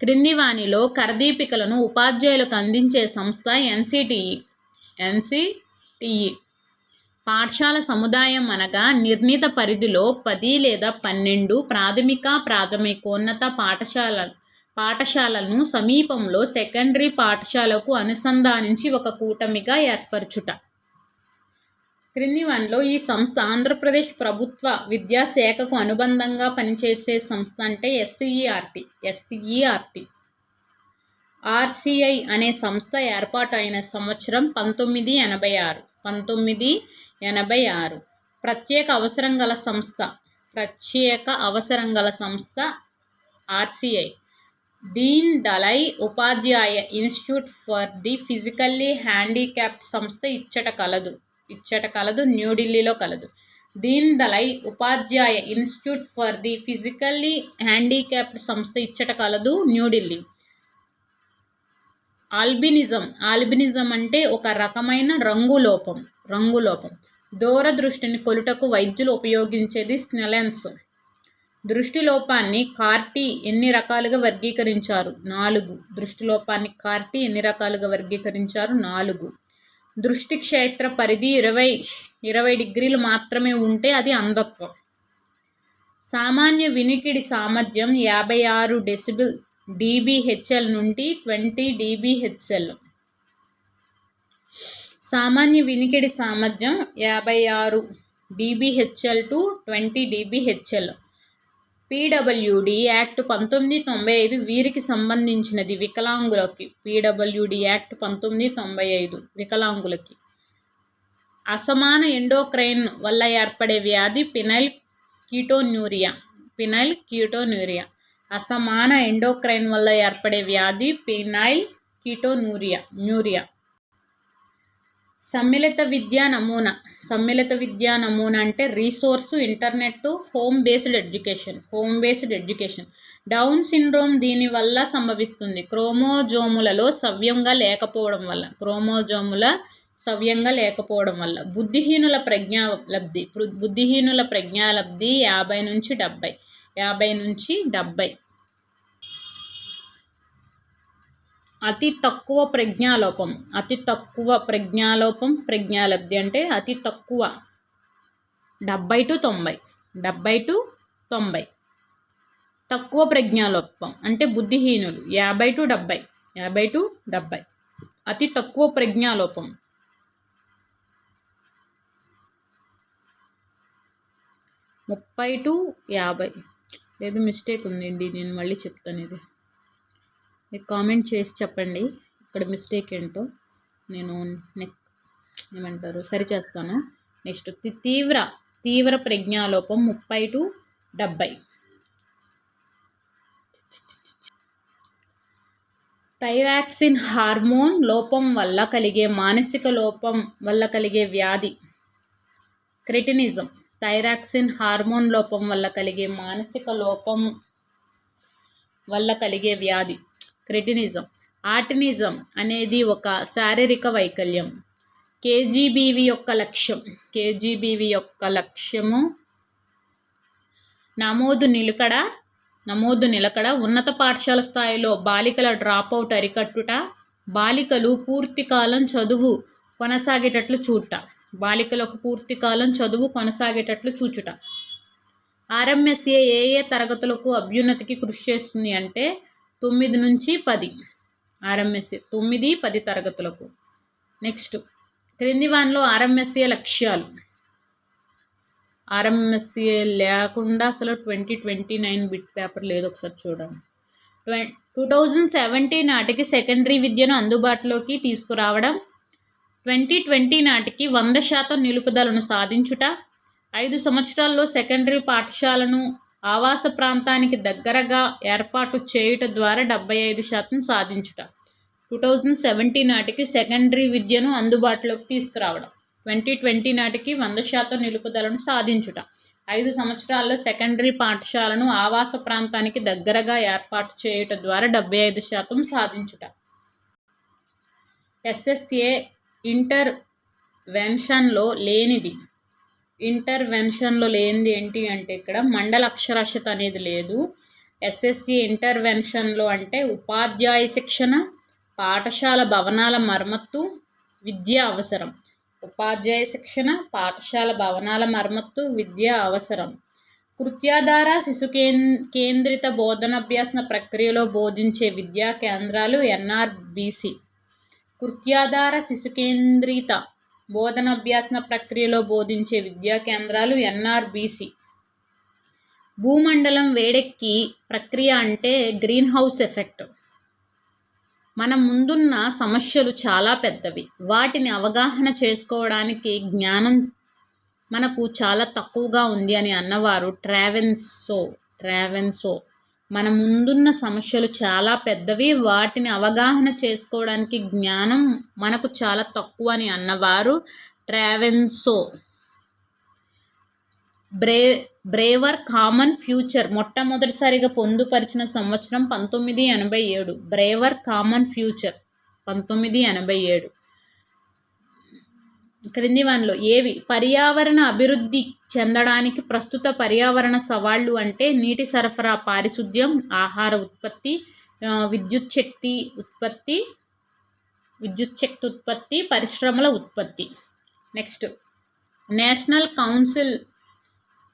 క్రింది వానిలో కరదీపికలను ఉపాధ్యాయులకు అందించే సంస్థ NCTE. పాఠశాల సముదాయం అనగా నిర్ణీత పరిధిలో 10 లేదా 12 ప్రాథమికోన్నత పాఠశాలను సమీపంలో సెకండరీ పాఠశాలకు అనుసంధానించి ఒక కూటమిగా ఏర్పరచుట. క్రింది వానిలో ఈ సంస్థ ఆంధ్రప్రదేశ్ ప్రభుత్వ విద్యాశాఖకు అనుబంధంగా పనిచేసే సంస్థ అంటే SCERT. RCI అనే సంస్థ ఏర్పాటు అయిన సంవత్సరం 1986. ప్రత్యేక అవసరం గల సంస్థ RCI. Deen Dayal Upadhyaya institute for the physically handicapped సంస్థ ఇచ్చట కలదు న్యూఢిల్లీలో కలదు. Deen Dayal Upadhyaya institute for the physically handicapped సంస్థ ఇచ్చట కలదు న్యూఢిల్లీ. ఆల్బినిజం అంటే ఒక రకమైన రంగులోపం. దూరదృష్టిని కొలుటకు వైద్యులు ఉపయోగించేది స్నెలెన్స్. దృష్టి లోపాన్ని కార్టీ ఎన్ని రకాలుగా వర్గీకరించారు? 4. దృష్టిలోపాన్ని కార్టీ ఎన్ని రకాలుగా వర్గీకరించారు? 4. దృష్టి క్షేత్ర పరిధి 20 డిగ్రీలు మాత్రమే ఉంటే అది అంధత్వం. సామాన్య వినికిడి సామర్థ్యం 56 dBHL నుండి 20 dBHL. సామాన్య వినికిడి సామర్థ్యం 56 dBHL to 20 dBHL. PWD act 1995 వీరికి సంబంధించినది వికలాంగులకి. PWD యాక్ట్ 1995 వికలాంగులకి. అసమాన ఎండోక్రైన్ వల్ల ఏర్పడే వ్యాధి ఫినైల్ కీటోన్యూరియా. అసమాన ఎండోక్రైన్ వల్ల ఏర్పడే వ్యాధి ఫినైల్ కీటోన్యూరియా. సమ్మిళిత విద్యా నమూనా అంటే resource, internet, home based education. Down syndrome దీని వల్ల సంభవిస్తుంది. క్రోమోజోములలో సవ్యంగా లేకపోవడం వల్ల. బుద్ధిహీనుల ప్రజ్ఞాలబ్ధి 50 నుంచి 70. అతి తక్కువ ప్రజ్ఞాలబ్ధి అంటే అతి తక్కువ 70 to 90. తక్కువ ప్రజ్ఞాలోపం అంటే బుద్ధిహీనులు 50 to 70. అతి తక్కువ ప్రజ్ఞాలోపం 30 to 50. లేదు మిస్టేక్ ఉందండి, నేను మళ్ళీ చెప్తాను. ఇది మీకు కామెంట్ చేసి చెప్పండి ఇక్కడ మిస్టేక్ ఏంటో, నేను సరి చేస్తాను. నెక్స్ట్ తీవ్ర ప్రజ్ఞాలోపం 30 to 70. థైరాక్సిన్ హార్మోన్ లోపం వల్ల కలిగే మానసిక లోపం వల్ల కలిగే వ్యాధి క్రెటినిజం. థైరాక్సిన్ హార్మోన్ లోపం వల్ల కలిగే మానసిక లోపం వల్ల కలిగే వ్యాధి క్రెటినిజం. ఆటినిజం అనేది ఒక శారీరక వైకల్యం. కేజీబీవీ యొక్క లక్ష్యము నమోదు నిలకడ, ఉన్నత పాఠశాల స్థాయిలో బాలికల డ్రాపౌట్ అరికట్టుట, బాలికలు పూర్తి కాలం చదువు కొనసాగేటట్లు చూడట. బాలికలకు పూర్తి కాలం చదువు కొనసాగేటట్లు చూచుట. ఆర్ఎంఎస్ఏ ఏ ఏ తరగతులకు అభ్యున్నతికి కృషి చేస్తుంది అంటే 9 నుంచి 10. ఆర్ఎంఎస్ఏ 9, 10 తరగతులకు. నెక్స్ట్ క్రింది వానిలో ఆర్ఎంఎస్ఏ లక్ష్యాలు. ఆర్ఎంఎస్ఏ లేకుండా అసలు 2029 బిట్ పేపర్ లేదు, ఒకసారి చూడండి. 2017 నాటికి సెకండరీ విద్యను అందుబాటులోకి తీసుకురావడం, 2020 నాటికి 100% నిలుపుదలను సాధించుట, 5 సంవత్సరాల్లో సెకండరీ పాఠశాలను ఆవాస ప్రాంతానికి దగ్గరగా ఏర్పాటు చేయుట ద్వారా 75% సాధించుట. 2017 నాటికి సెకండరీ విద్యను అందుబాటులోకి తీసుకురావడం, 2020 నాటికి 100% నిలుపుదలను సాధించుట, 5 సంవత్సరాల్లో సెకండరీ పాఠశాలను ఆవాస ప్రాంతానికి దగ్గరగా ఏర్పాటు చేయుట ద్వారా 75% సాధించుట. ఎస్ఎస్ఏ ఇంటర్వెన్షన్లో లేనిది. ఇంటర్వెన్షన్లో లేనిది ఏంటి అంటే ఇక్కడ మండల అక్షరాస్యత అనేది లేదు. ఎస్ఎస్ఏ ఇంటర్వెన్షన్లో అంటే ఉపాధ్యాయ శిక్షణ, పాఠశాల భవనాల మరమ్మత్తు, విద్య అవసరం. ఉపాధ్యాయ శిక్షణ, పాఠశాల భవనాల మరమ్మత్తు, విద్య అవసరం. కృత్యాధార శిశు కేంద్రిత బోధనాభ్యాసన ప్రక్రియలో బోధించే విద్యా కేంద్రాలు ఎన్ఆర్బిసి. కృత్యాధార శిశు కేంద్రిత బోధనాభ్యాసన ప్రక్రియలో బోధించే విద్యా కేంద్రాలు ఎన్ఆర్బిసి. భూమండలం వేడెక్కి ప్రక్రియ అంటే గ్రీన్ హౌస్ ఎఫెక్ట్. మన ముందున్న సమస్యలు చాలా పెద్దవి, వాటిని అవగాహన చేసుకోవడానికి జ్ఞానం మనకు చాలా తక్కువగా ఉంది అని అన్నవారు ట్రావెన్సో. మన ముందున్న సమస్యలు చాలా పెద్దవి, వాటిని అవగాహన చేసుకోవడానికి జ్ఞానం మనకు చాలా తక్కువ అని అన్నవారు ట్రావెన్సో. బ్రేవర్ కామన్ ఫ్యూచర్ మొట్టమొదటిసారిగా పొందుపరిచిన సంవత్సరం 1987. Braver common future 1987. క్రింది వానిలో ఏవి పర్యావరణ అభివృద్ధి చెందడానికి ప్రస్తుత పర్యావరణ సవాళ్లు అంటే నీటి సరఫరా, పారిశుద్ధ్యం, ఆహార ఉత్పత్తి, విద్యుత్ శక్తి ఉత్పత్తి, పరిశ్రమల ఉత్పత్తి. Next national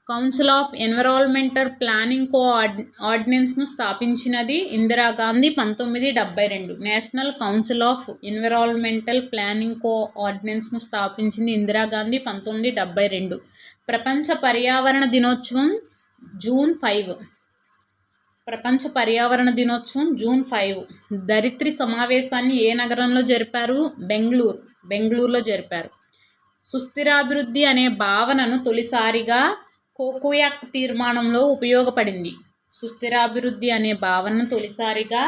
council of environmental planning ఆర్డినెన్స్ను స్థాపించినది Indira Gandhi 1972. National council of environmental planning ఆర్డినెన్స్ను స్థాపించింది ఇందిరాగాంధీ 1972. ప్రపంచ పర్యావరణ దినోత్సవం జూన్ 5. ప్రపంచ పర్యావరణ దినోత్సవం జూన్ 5. ధరిత్రి సమావేశాన్ని ఏ నగరంలో జరిపారు? బెంగళూరులో జరిపారు. సుస్థిరాభివృద్ధి అనే భావనను తొలిసారిగా కోకోయాక్ తీర్మానంలో ఉపయోగపడింది. సుస్థిరాభివృద్ధి అనే భావనను తొలిసారిగా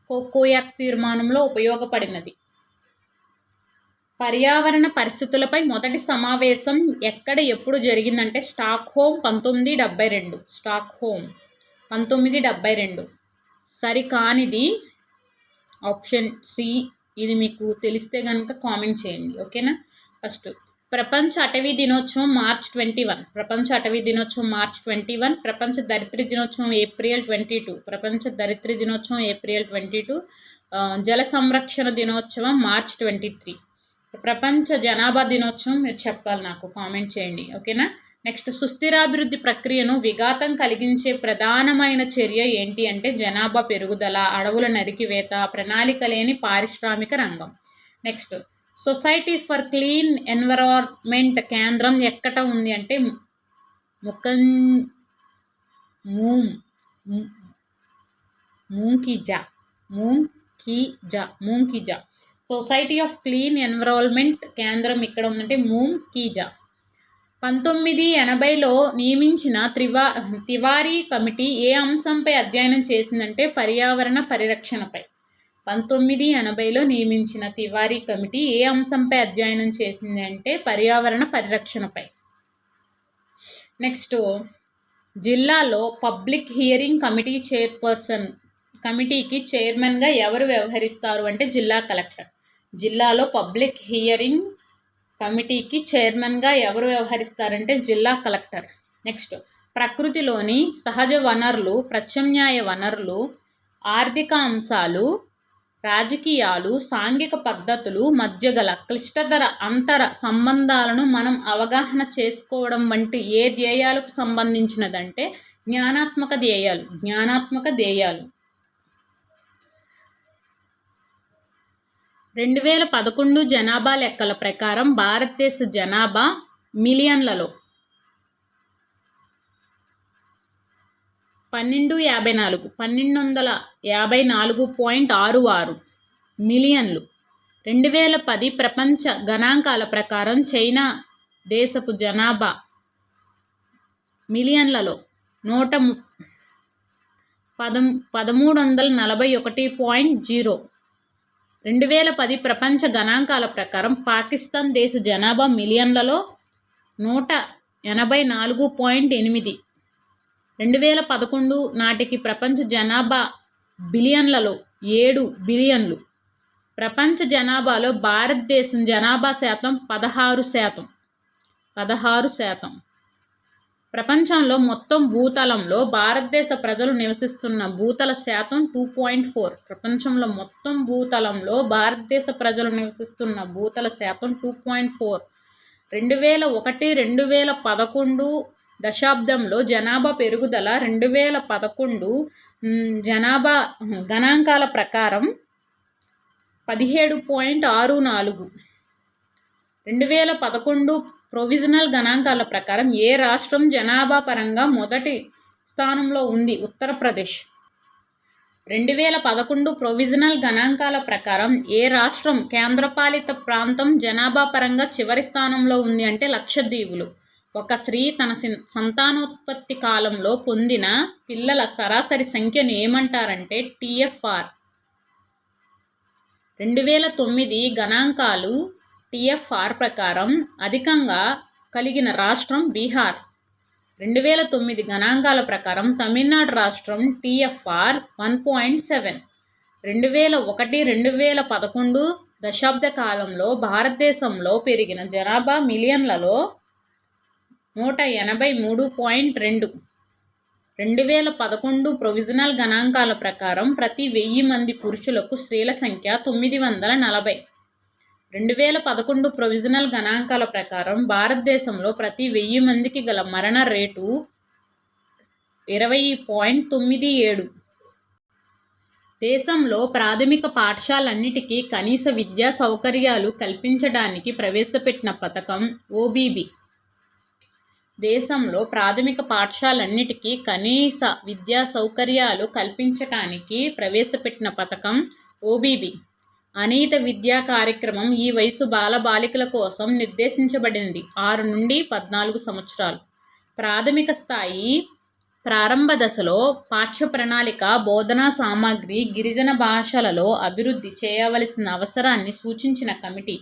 కోకోయాక్ తీర్మానంలో ఉపయోగపడినది. పర్యావరణ పరిస్థితులపై మొదటి సమావేశం ఎక్కడ ఎప్పుడు జరిగిందంటే స్టాక్హోమ్ 1972. స్టాక్హోమ్ 1972. సరికానిది ఆప్షన్ సి. ఇది మీకు తెలిస్తే కనుక కామెంట్ చేయండి, ఓకేనా. ఫస్ట్ ప్రపంచ అటవీ దినోత్సవం మార్చ్ 21. ప్రపంచ అటవీ దినోత్సవం మార్చ్ 21. ప్రపంచ దరిద్ర దినోత్సవం ఏప్రిల్ 22. ప్రపంచ దరిద్ర దినోత్సవం ఏప్రిల్ 22. జల సంరక్షణ దినోత్సవం మార్చ్ 23. ప్రపంచ జనాభా దినోత్సవం మీరు చెప్పాలి, నాకు కామెంట్ చేయండి, ఓకేనా. నెక్స్ట్ సుస్థిరాభివృద్ధి ప్రక్రియను విఘాతం కలిగించే ప్రధానమైన చర్య ఏంటి అంటే జనాభా పెరుగుదల, అడవుల నరికివేత, ప్రణాళిక లేని పారిశ్రామిక రంగం. Next society for clean environment కేంద్రం ఎక్కడ ఉంది అంటే మూంకిజా. సొసైటీ ఆఫ్ క్లీన్ ఎన్విరాన్మెంట్ కేంద్రం ఇక్కడ ఉందంటే మూంకిజా. 1980లో నియమించిన తివారీ కమిటీ ఏ అంశంపై అధ్యయనం చేసిందంటే పర్యావరణ పరిరక్షణపై. 1980లో నియమించిన తివారీ కమిటీ ఏ అంశంపై అధ్యయనం చేసింది అంటే పర్యావరణ పరిరక్షణపై. నెక్స్ట్ జిల్లాలో పబ్లిక్ హియరింగ్ కమిటీకి చైర్మన్గా ఎవరు వ్యవహరిస్తారు అంటే జిల్లా కలెక్టర్. జిల్లాలో పబ్లిక్ హియరింగ్ కమిటీకి చైర్మన్గా ఎవరు వ్యవహరిస్తారంటే జిల్లా కలెక్టర్. నెక్స్ట్ ప్రకృతిలోని సహజ వనరులు, ప్రత్యామ్నాయ వనరులు, ఆర్థిక అంశాలు, రాజకీయాలు, సాంఘిక పద్ధతులు మధ్య గల క్లిష్టతర అంతర సంబంధాలను మనం అవగాహన చేసుకోవడం వంటి ఏ ధ్యేయాలకు సంబంధించినదంటే జ్ఞానాత్మక ధ్యేయాలు. 2011 జనాభా లెక్కల ప్రకారం భారతదేశ జనాభా మిలియన్లలో 1254.66 మిలియన్లు. 2010 ప్రపంచ గణాంకాల ప్రకారం చైనా దేశపు జనాభా మిలియన్లలో 1341.0. 2010 ప్రపంచ గణాంకాల ప్రకారం పాకిస్తాన్ దేశ జనాభా మిలియన్లలో 184.8. 2011 నాటికి ప్రపంచ జనాభా బిలియన్లలో 7 బిలియన్లు. ప్రపంచ జనాభాలో భారతదేశం జనాభా శాతం 16%. ప్రపంచంలో మొత్తం భూతలంలో భారతదేశ ప్రజలు నివసిస్తున్న భూతల శాతం 2.4. ప్రపంచంలో మొత్తం భూతలంలో భారతదేశ ప్రజలు నివసిస్తున్న భూతల శాతం 2.4. 2001-2011 దశాబ్దంలో జనాభా పెరుగుదల 2011 జనాభా గణాంకాల ప్రకారం 17.64. 2011 ప్రొవిజనల్ గణాంకాల ప్రకారం ఏ రాష్ట్రం జనాభా పరంగా మొదటి స్థానంలో ఉంది? ఉత్తరప్రదేశ్. 2011 ప్రొవిజనల్ గణాంకాల ప్రకారం ఏ రాష్ట్రం కేంద్రపాలిత ప్రాంతం జనాభా పరంగా చివరి స్థానంలో ఉంది అంటే లక్షద్వీపులు. ఒక స్త్రీ తన సంతానోత్పత్తి కాలంలో పొందిన పిల్లల సరాసరి సంఖ్యను ఏమంటారంటే TFR. 2009 గణాంకాలు TFR ప్రకారం అధికంగా కలిగిన రాష్ట్రం బీహార్. 2009 గణాంకాల ప్రకారం తమిళనాడు రాష్ట్రం TFR 1.7. 2001-2011 దశాబ్ద కాలంలో భారతదేశంలో పెరిగిన జనాభా మిలియన్లలో 183.2. 2011 ప్రొవిజనల్ గణాంకాల ప్రకారం ప్రతి 1000 మంది పురుషులకు స్త్రీల సంఖ్య 940. 2011 ప్రొవిజనల్ గణాంకాల ప్రకారం భారతదేశంలో ప్రతి 1000 మందికి గల మరణ రేటు 20.97. దేశంలో ప్రాథమిక పాఠశాలన్నిటికీ కనీస విద్యా సౌకర్యాలు కల్పించడానికి ప్రవేశపెట్టిన పథకం OBB. దేశంలో ప్రాథమిక పాఠశాలన్నిటికీ కనీస విద్యా సౌకర్యాలు కల్పించడానికి ప్రవేశపెట్టిన పథకం OBB. అనియత విద్యా కార్యక్రమం ఈ వయసు బాలబాలికల కోసం నిర్దేశించబడింది. 6 నుండి 14 సంవత్సరాలు. ప్రాథమిక స్థాయి ప్రారంభ దశలో పాఠ్య ప్రణాళిక, బోధనా సామగ్రి గిరిజన భాషలలో అభివృద్ధి చేయవలసిన అవసరాన్ని సూచించిన కమిటీ.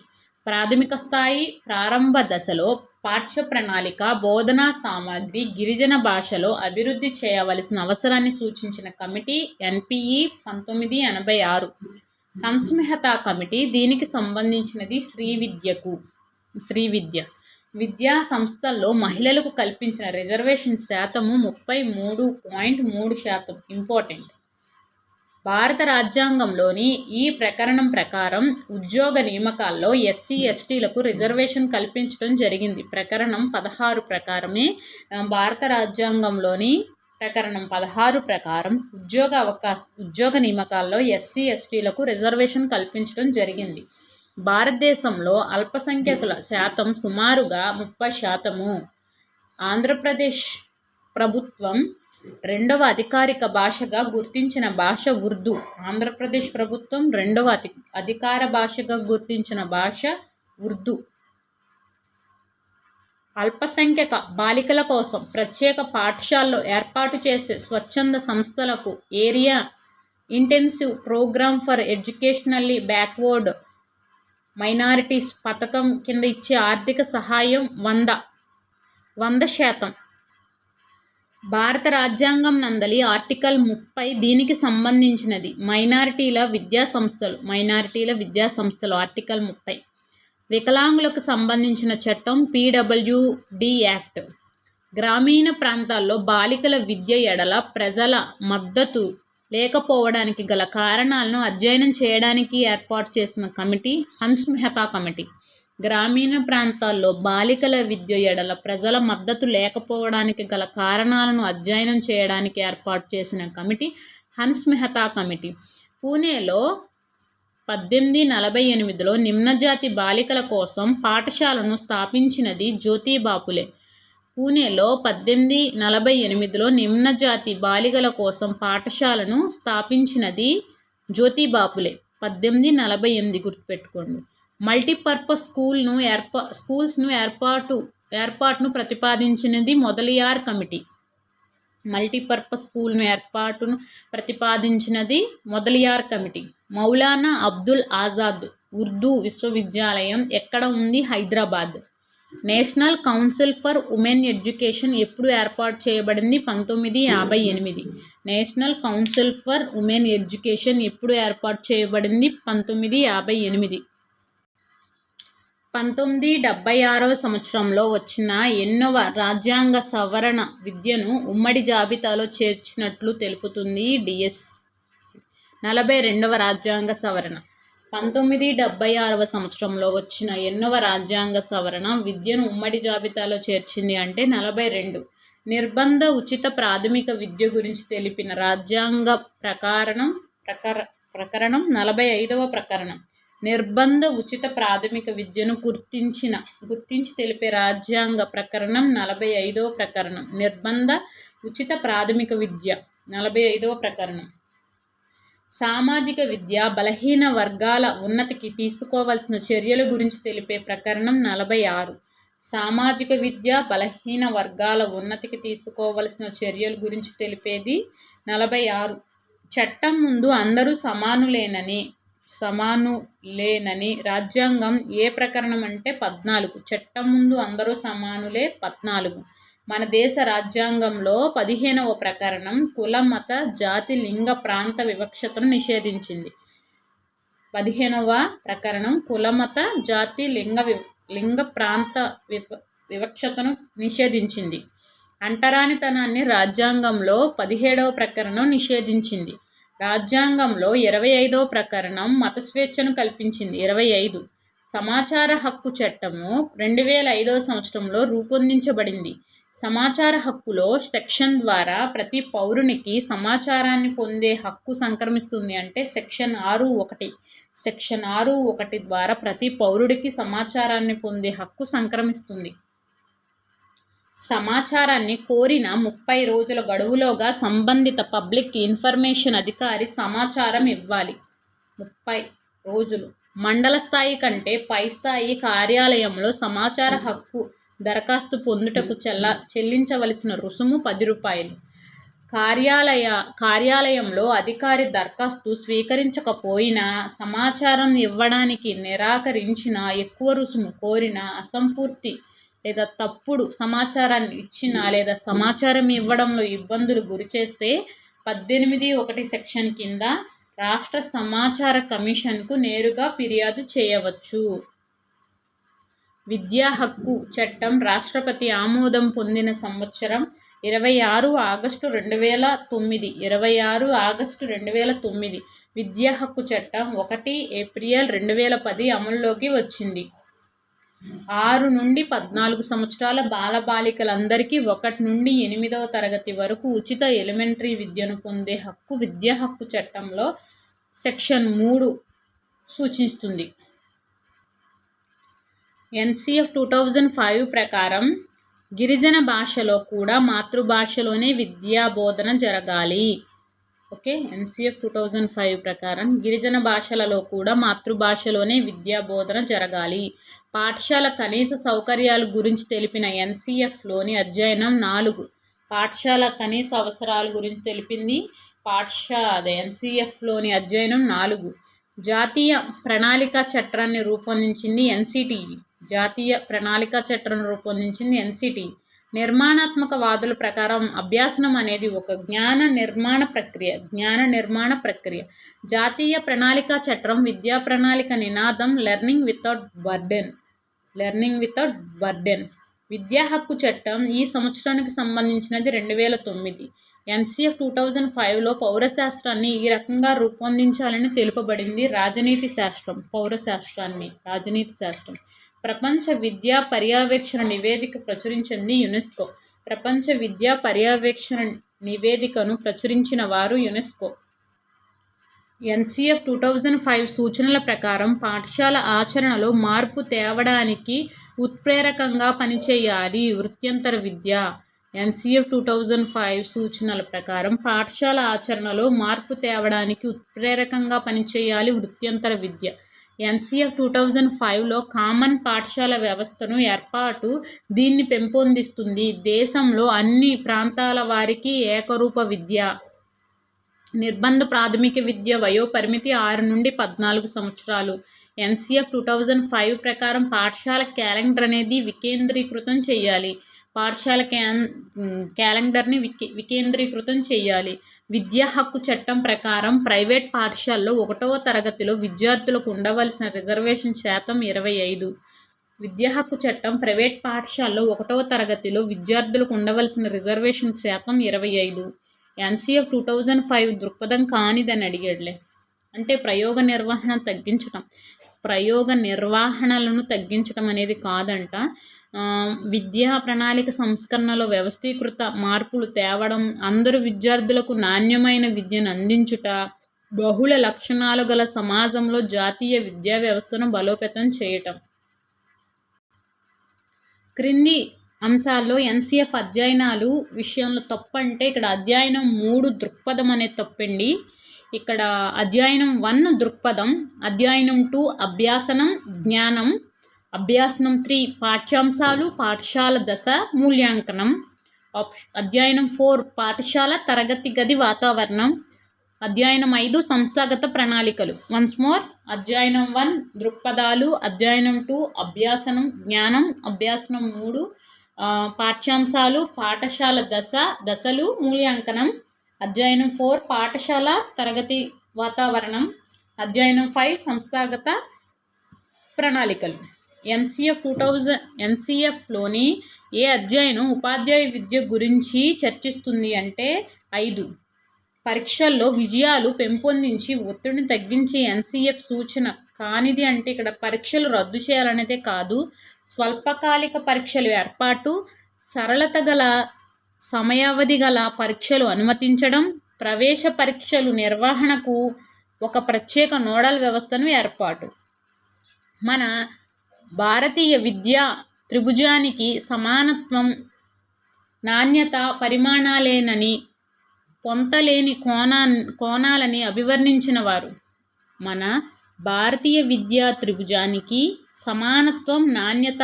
ప్రాథమిక స్థాయి ప్రారంభ దశలో పాఠ్య ప్రణాళిక, బోధనా సామగ్రి గిరిజన భాషలో అభివృద్ధి చేయవలసిన అవసరాన్ని సూచించిన కమిటీ NPE 1986. హంస్మెహతా కమిటీ. దీనికి సంబంధించినది శ్రీవిద్య. విద్యా సంస్థల్లో మహిళలకు కల్పించిన రిజర్వేషన్ శాతము 33.3%. ఇంపార్టెంట్. భారత రాజ్యాంగంలోని ఈ ప్రకరణం ప్రకారం ఉద్యోగ నియామకాల్లో SC/STలకు రిజర్వేషన్ కల్పించడం జరిగింది. ప్రకరణం 16 ప్రకారమే భారత రాజ్యాంగంలోని ప్రకరణం 16 ప్రకారం ఉద్యోగ నియామకాల్లో SC/STలకు రిజర్వేషన్ కల్పించడం జరిగింది. భారతదేశంలో అల్పసంఖ్యాకుల శాతం సుమారుగా 30%. ఆంధ్రప్రదేశ్ ప్రభుత్వం రెండవ అధికారిక భాషగా గుర్తించిన భాష ఉర్దూ. ఆంధ్రప్రదేశ్ ప్రభుత్వం రెండవ అధికార భాషగా గుర్తించిన భాష ఉర్దూ. అల్పసంఖ్యక బాలికల కోసం ప్రత్యేక పాఠశాలలో ఏర్పాటు చేసే స్వచ్ఛంద సంస్థలకు area intensive programme for educationally backward minorities పథకం కింద ఇచ్చే ఆర్థిక సహాయం 100%. భారత రాజ్యాంగం నందలి ఆర్టికల్ 30 దీనికి సంబంధించినది. మైనారిటీల విద్యా సంస్థలు ఆర్టికల్ 30. వికలాంగులకు సంబంధించిన చట్టం PWD యాక్ట్. గ్రామీణ ప్రాంతాల్లో బాలికల విద్య ఎడల ప్రజల మద్దతు లేకపోవడానికి గల కారణాలను అధ్యయనం చేయడానికి ఏర్పాటు చేసిన కమిటీ హన్స్ మెహతా కమిటీ. గ్రామీణ ప్రాంతాల్లో బాలికల విద్య ఎడల ప్రజల మద్దతు లేకపోవడానికి గల కారణాలను అధ్యయనం చేయడానికి ఏర్పాటు చేసిన కమిటీ హన్స్ మెహతా కమిటీ. పూణేలో 1848లో నిమ్నజాతి బాలికల కోసం పాఠశాలను స్థాపించినది జ్యోతిబా ఫులే. పూణేలో 1848లో నిమ్నజాతి బాలికల కోసం పాఠశాలను స్థాపించినది జ్యోతిబా ఫులే. 1848 గుర్తుపెట్టుకోండి. మల్టీపర్పస్ స్కూల్స్ను ఏర్పాటును ప్రతిపాదించినది మొదలియార్ కమిటీ. మల్టీపర్పస్ స్కూల్ను ఏర్పాటును ప్రతిపాదించినది మొదలియార్ కమిటీ. మౌలానా అబ్దుల్ ఆజాద్ ఉర్దూ విశ్వవిద్యాలయం ఎక్కడ ఉంది? Hyderabad. National council for women education ఎప్పుడు ఏర్పాటు చేయబడింది? 1958. National council for women education ఎప్పుడు ఏర్పాటు చేయబడింది? 1958. 1976వ సంవత్సరంలో వచ్చిన ఎన్నవ రాజ్యాంగ సవరణ విద్యను ఉమ్మడి జాబితాలో చేర్చినట్లు తెలుపుతుంది? డిఎస్. 42వ రాజ్యాంగ సవరణ. 1976వ సంవత్సరంలో వచ్చిన ఎన్నవ రాజ్యాంగ సవరణ విద్యను ఉమ్మడి జాబితాలో చేర్చింది అంటే 42. నిర్బంధ ఉచిత ప్రాథమిక విద్య గురించి తెలిపిన రాజ్యాంగ ప్రకరణం 45వ ప్రకరణం. నిర్బంధ ఉచిత ప్రాథమిక విద్యను గుర్తించి తెలిపే రాజ్యాంగ ప్రకరణం 45వ ప్రకరణం. నిర్బంధ ఉచిత ప్రాథమిక విద్య 45వ ప్రకరణం. సామాజిక విద్య బలహీన వర్గాల ఉన్నతికి తీసుకోవలసిన చర్యల గురించి తెలిపే ప్రకరణం 46. సామాజిక విద్య బలహీన వర్గాల ఉన్నతికి తీసుకోవలసిన చర్యల గురించి తెలిపేది 46. చట్టం ముందు అందరూ సమానులేనని రాజ్యాంగం ఏ ప్రకరణం అంటే 14. చట్టం ముందు అందరూ సమానులే 14. మన దేశ రాజ్యాంగంలో 15వ ప్రకరణం కుల మత జాతి లింగ ప్రాంత వివక్షతను నిషేధించింది. 15వ ప్రకరణం కుల మత జాతి లింగ ప్రాంత వివక్షతను నిషేధించింది. అంటరానితనాన్ని రాజ్యాంగంలో 17వ ప్రకరణం నిషేధించింది. రాజ్యాంగంలో 25వ ప్రకరణం మత స్వేచ్ఛను కల్పించింది. 25. సమాచార హక్కు చట్టము 2005వ సంవత్సరంలో రూపొందించబడింది. సమాచార హక్కులో సెక్షన్ ద్వారా ప్రతి పౌరునికి సమాచారాన్ని పొందే హక్కు సంక్రమిస్తుంది అంటే సెక్షన్ 6(1). సెక్షన్ 6(1) ద్వారా ప్రతి పౌరుడికి సమాచారాన్ని పొందే హక్కు సంక్రమిస్తుంది. సమాచారాన్ని కోరిన 30 రోజుల గడువులోగా సంబంధిత పబ్లిక్ ఇన్ఫర్మేషన్ అధికారి సమాచారం ఇవ్వాలి. 30 రోజులు. మండల స్థాయి కంటే పై స్థాయి కార్యాలయంలో సమాచార హక్కు దరఖాస్తు పొందుటకు చెల్లించవలసిన రుసుము 10 రూపాయలు. కార్యాలయంలో అధికారి దరఖాస్తు స్వీకరించకపోయినా, సమాచారం ఇవ్వడానికి నిరాకరించినా, ఎక్కువ రుసుము కోరినా, అసంపూర్తి లేదా తప్పుడు సమాచారాన్ని ఇచ్చినా లేదా సమాచారం ఇవ్వడంలో ఇబ్బందులు గురిచేస్తే 18(1) సెక్షన్ కింద రాష్ట్ర సమాచార కమిషన్కు నేరుగా ఫిర్యాదు చేయవచ్చు. విద్యా హక్కు చట్టం రాష్ట్రపతి ఆమోదం పొందిన సంవత్సరం 26 ఆగస్టు 2009. 26 ఆగస్టు 2009. విద్యా హక్కు చట్టం 1 ఏప్రిల్ 2010 అమల్లోకి వచ్చింది. 6 నుండి 14 సంవత్సరాల బాలబాలికలందరికీ 1 నుండి 8వ తరగతి వరకు ఉచిత ఎలిమెంటరీ విద్యను పొందే హక్కు విద్యా హక్కు చట్టంలో సెక్షన్ 3 సూచిస్తుంది. ఎన్సిఎఫ్ 2005 ప్రకారం గిరిజన భాషలో కూడా మాతృభాషలోనే విద్యా బోధన జరగాలి. ఓకే. ఎన్సిఎఫ్ 2005 ప్రకారం గిరిజన భాషలలో కూడా మాతృభాషలోనే విద్యా బోధన జరగాలి. పాఠశాల కనీస సౌకర్యాల గురించి తెలిపిన ఎన్సిఎఫ్లోని అధ్యయనం 4 పాఠశాల కనీస అవసరాల గురించి తెలిపింది ఎన్సిఎఫ్లోని అధ్యయనం 4. జాతీయ ప్రణాళికా చట్టాన్ని రూపొందించింది ఎన్సిటిఈ. జాతీయ ప్రణాళికా చట్టాన్ని రూపొందించింది ఎన్సిటిఈ. నిర్మాణాత్మక వాదుల ప్రకారం అభ్యాసనం అనేది ఒక జ్ఞాన నిర్మాణ ప్రక్రియ. జాతీయ ప్రణాళికా చట్టం విద్యా ప్రణాళిక నినాదం లెర్నింగ్ వితౌట్ బర్డెన్. విద్యా హక్కు చట్టం ఈ సంవత్సరానికి సంబంధించినది 2009. ఎన్సిఎఫ్ 2005లో పౌరశాస్త్రాన్ని ఈ రకంగా రూపొందించాలని తెలుపబడింది. రాజనీతి శాస్త్రం, పౌరశాస్త్రాన్ని రాజనీతి శాస్త్రం. ప్రపంచ విద్యా పర్యవేక్షణ నివేదిక ప్రచురించింది యునెస్కో. ప్రపంచ విద్యా పర్యవేక్షణ నివేదికను ప్రచురించిన వారు యునెస్కో. ఎన్సిఎఫ్ 2005 సూచనల ప్రకారం పాఠశాల ఆచరణలో మార్పు తేవడానికి ఉత్ప్రేరకంగా పనిచేయాలి వృత్యంతర విద్య. ఎన్సిఎఫ్ 2005 సూచనల ప్రకారం పాఠశాల ఆచరణలో మార్పు తేవడానికి ఉత్ప్రేరకంగా పనిచేయాలి వృత్యంతర విద్య. ఎన్సిఎఫ్ 2005లో కామన్ పాఠశాల వ్యవస్థను ఏర్పాటు దీన్ని పెంపొందిస్తుంది. దేశంలో అన్ని ప్రాంతాల వారికి ఏకరూప విద్య. నిర్బంధ ప్రాథమిక విద్య వయో పరిమితి 6 నుండి 14 సంవత్సరాలు. ఎన్సిఎఫ్ 2005 ప్రకారం పాఠశాల క్యాలెండర్ అనేది వికేంద్రీకృతం చేయాలి. పాఠశాల క్యాలెండర్ని వికేంద్రీకృతం చేయాలి. విద్యా హక్కు చట్టం ప్రకారం ప్రైవేట్ పాఠశాలలో 1వ తరగతిలో విద్యార్థులకు ఉండవలసిన రిజర్వేషన్ శాతం 25. విద్యా హక్కు చట్టం ప్రైవేట్ పాఠశాలలో 1వ తరగతిలో విద్యార్థులకు ఉండవలసిన రిజర్వేషన్ శాతం 25. ఎన్సిఎఫ్ 2005 దృక్పథం కానిదని అడిగాడులే. అంటే ప్రయోగ నిర్వహణలను తగ్గించడం అనేది కాదంట. విద్యా ప్రణాళిక సంస్కరణలో వ్యవస్థీకృత మార్పులు తేవడం, అందరు విద్యార్థులకు నాణ్యమైన విద్యను అందించుట, బహుళ లక్షణాలు గల సమాజంలో జాతీయ విద్యా వ్యవస్థను బలోపేతం చేయటం. క్రింది అంశాల్లో ఎన్సిఎఫ్ అధ్యయనాలు విషయంలో తప్పు అంటే ఇక్కడ అధ్యయనం 3 దృక్పథం అనేది తప్పండి. ఇక్కడ అధ్యయనం 1 దృక్పథం, అధ్యయనం 2 అభ్యాసనం జ్ఞానం, అభ్యాసనం 3 పాఠ్యాంశాలు పాఠశాల దశ మూల్యాంకనం, అధ్యయనం 4 పాఠశాల తరగతి గది వాతావరణం, అధ్యయనం 5 సంస్థాగత ప్రణాళికలు. వన్స్ మోర్, అధ్యయనం 1 దృక్పథాలు, అధ్యయనం 2 అభ్యాసనం జ్ఞానం, అభ్యాసనం 3 పాఠ్యాంశాలు పాఠశాల దశలు మూల్యాంకనం, అధ్యయనం 4 పాఠశాల తరగతి వాతావరణం, అధ్యయనం 5 సంస్థాగత ప్రణాళికలు. ఎన్సిఎఫ్లోని ఏ అధ్యయనం ఉపాధ్యాయ విద్య గురించి చర్చిస్తుంది అంటే 5. పరీక్షల్లో విజయాలు పెంపొందించి ఒత్తిడిని తగ్గించే ఎన్సిఎఫ్ సూచన కానిది అంటే ఇక్కడ పరీక్షలు రద్దు చేయాలనేదే కాదు, స్వల్పకాలిక పరీక్షలు ఏర్పాటు, సరళత గల సమయావధి గల పరీక్షలు అనుమతించడం, ప్రవేశ పరీక్షలు నిర్వహణకు ఒక ప్రత్యేక నోడల్ వ్యవస్థను ఏర్పాటు. మన భారతీయ విద్యా త్రిభుజానికి సమానత్వం, నాణ్యత, పరిమాణాలేనని పొంతలేని కోణాలని అభివర్ణించిన వారు. మన భారతీయ విద్యా త్రిభుజానికి సమానత్వం, నాణ్యత,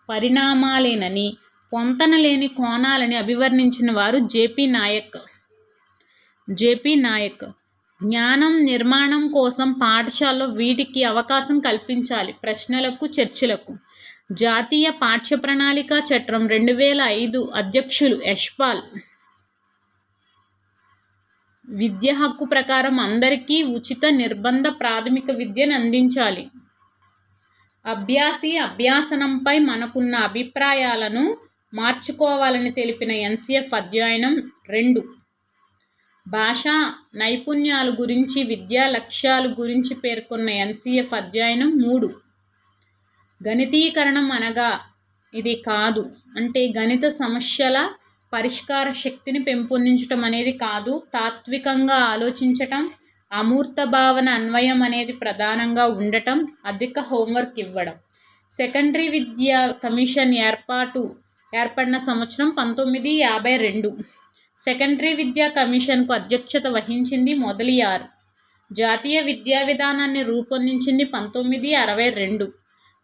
పరిణామాలేనని పొంతనలేని కోణాలని అభివర్ణించిన వారు జేపీ నాయక్. జ్ఞానం నిర్మాణం కోసం పాఠశాలలో వీటికి అవకాశం కల్పించాలి. ప్రశ్నలకు, చర్చలకు. జాతీయ పాఠ్య ప్రణాళిక చట్టం 2005 అధ్యక్షులు యశ్పాల్. విద్య హక్కు ప్రకారం అందరికీ ఉచిత నిర్బంధ ప్రాథమిక విద్యను అందించాలి. అభ్యాసనంపై మనకున్న అభిప్రాయాలను మార్చుకోవాలని తెలిపిన ఎన్సిఎఫ్ అధ్యయనం 2. భాషా నైపుణ్యాల గురించి విద్యా లక్ష్యాల గురించి పేర్కొన్న ఎన్సిఎఫ్ అధ్యయనం 3. గణితీకరణం అనగా ఇది కాదు, అంటే గణిత సమస్యల పరిష్కార శక్తిని పెంపొందించడం అనేది కాదు, తాత్వికంగా ఆలోచించటం, అమూర్త భావన అన్వయం అనేది ప్రధానంగా ఉండటం, అధిక హోంవర్క్ ఇవ్వడం. సెకండరీ విద్యా కమిషన్ ఏర్పడిన సంవత్సరం 1952. సెకండరీ విద్యా కమిషన్కు అధ్యక్షత వహించింది మొదలియార్. జాతీయ విద్యా విధానాన్ని రూపొందించింది 1962.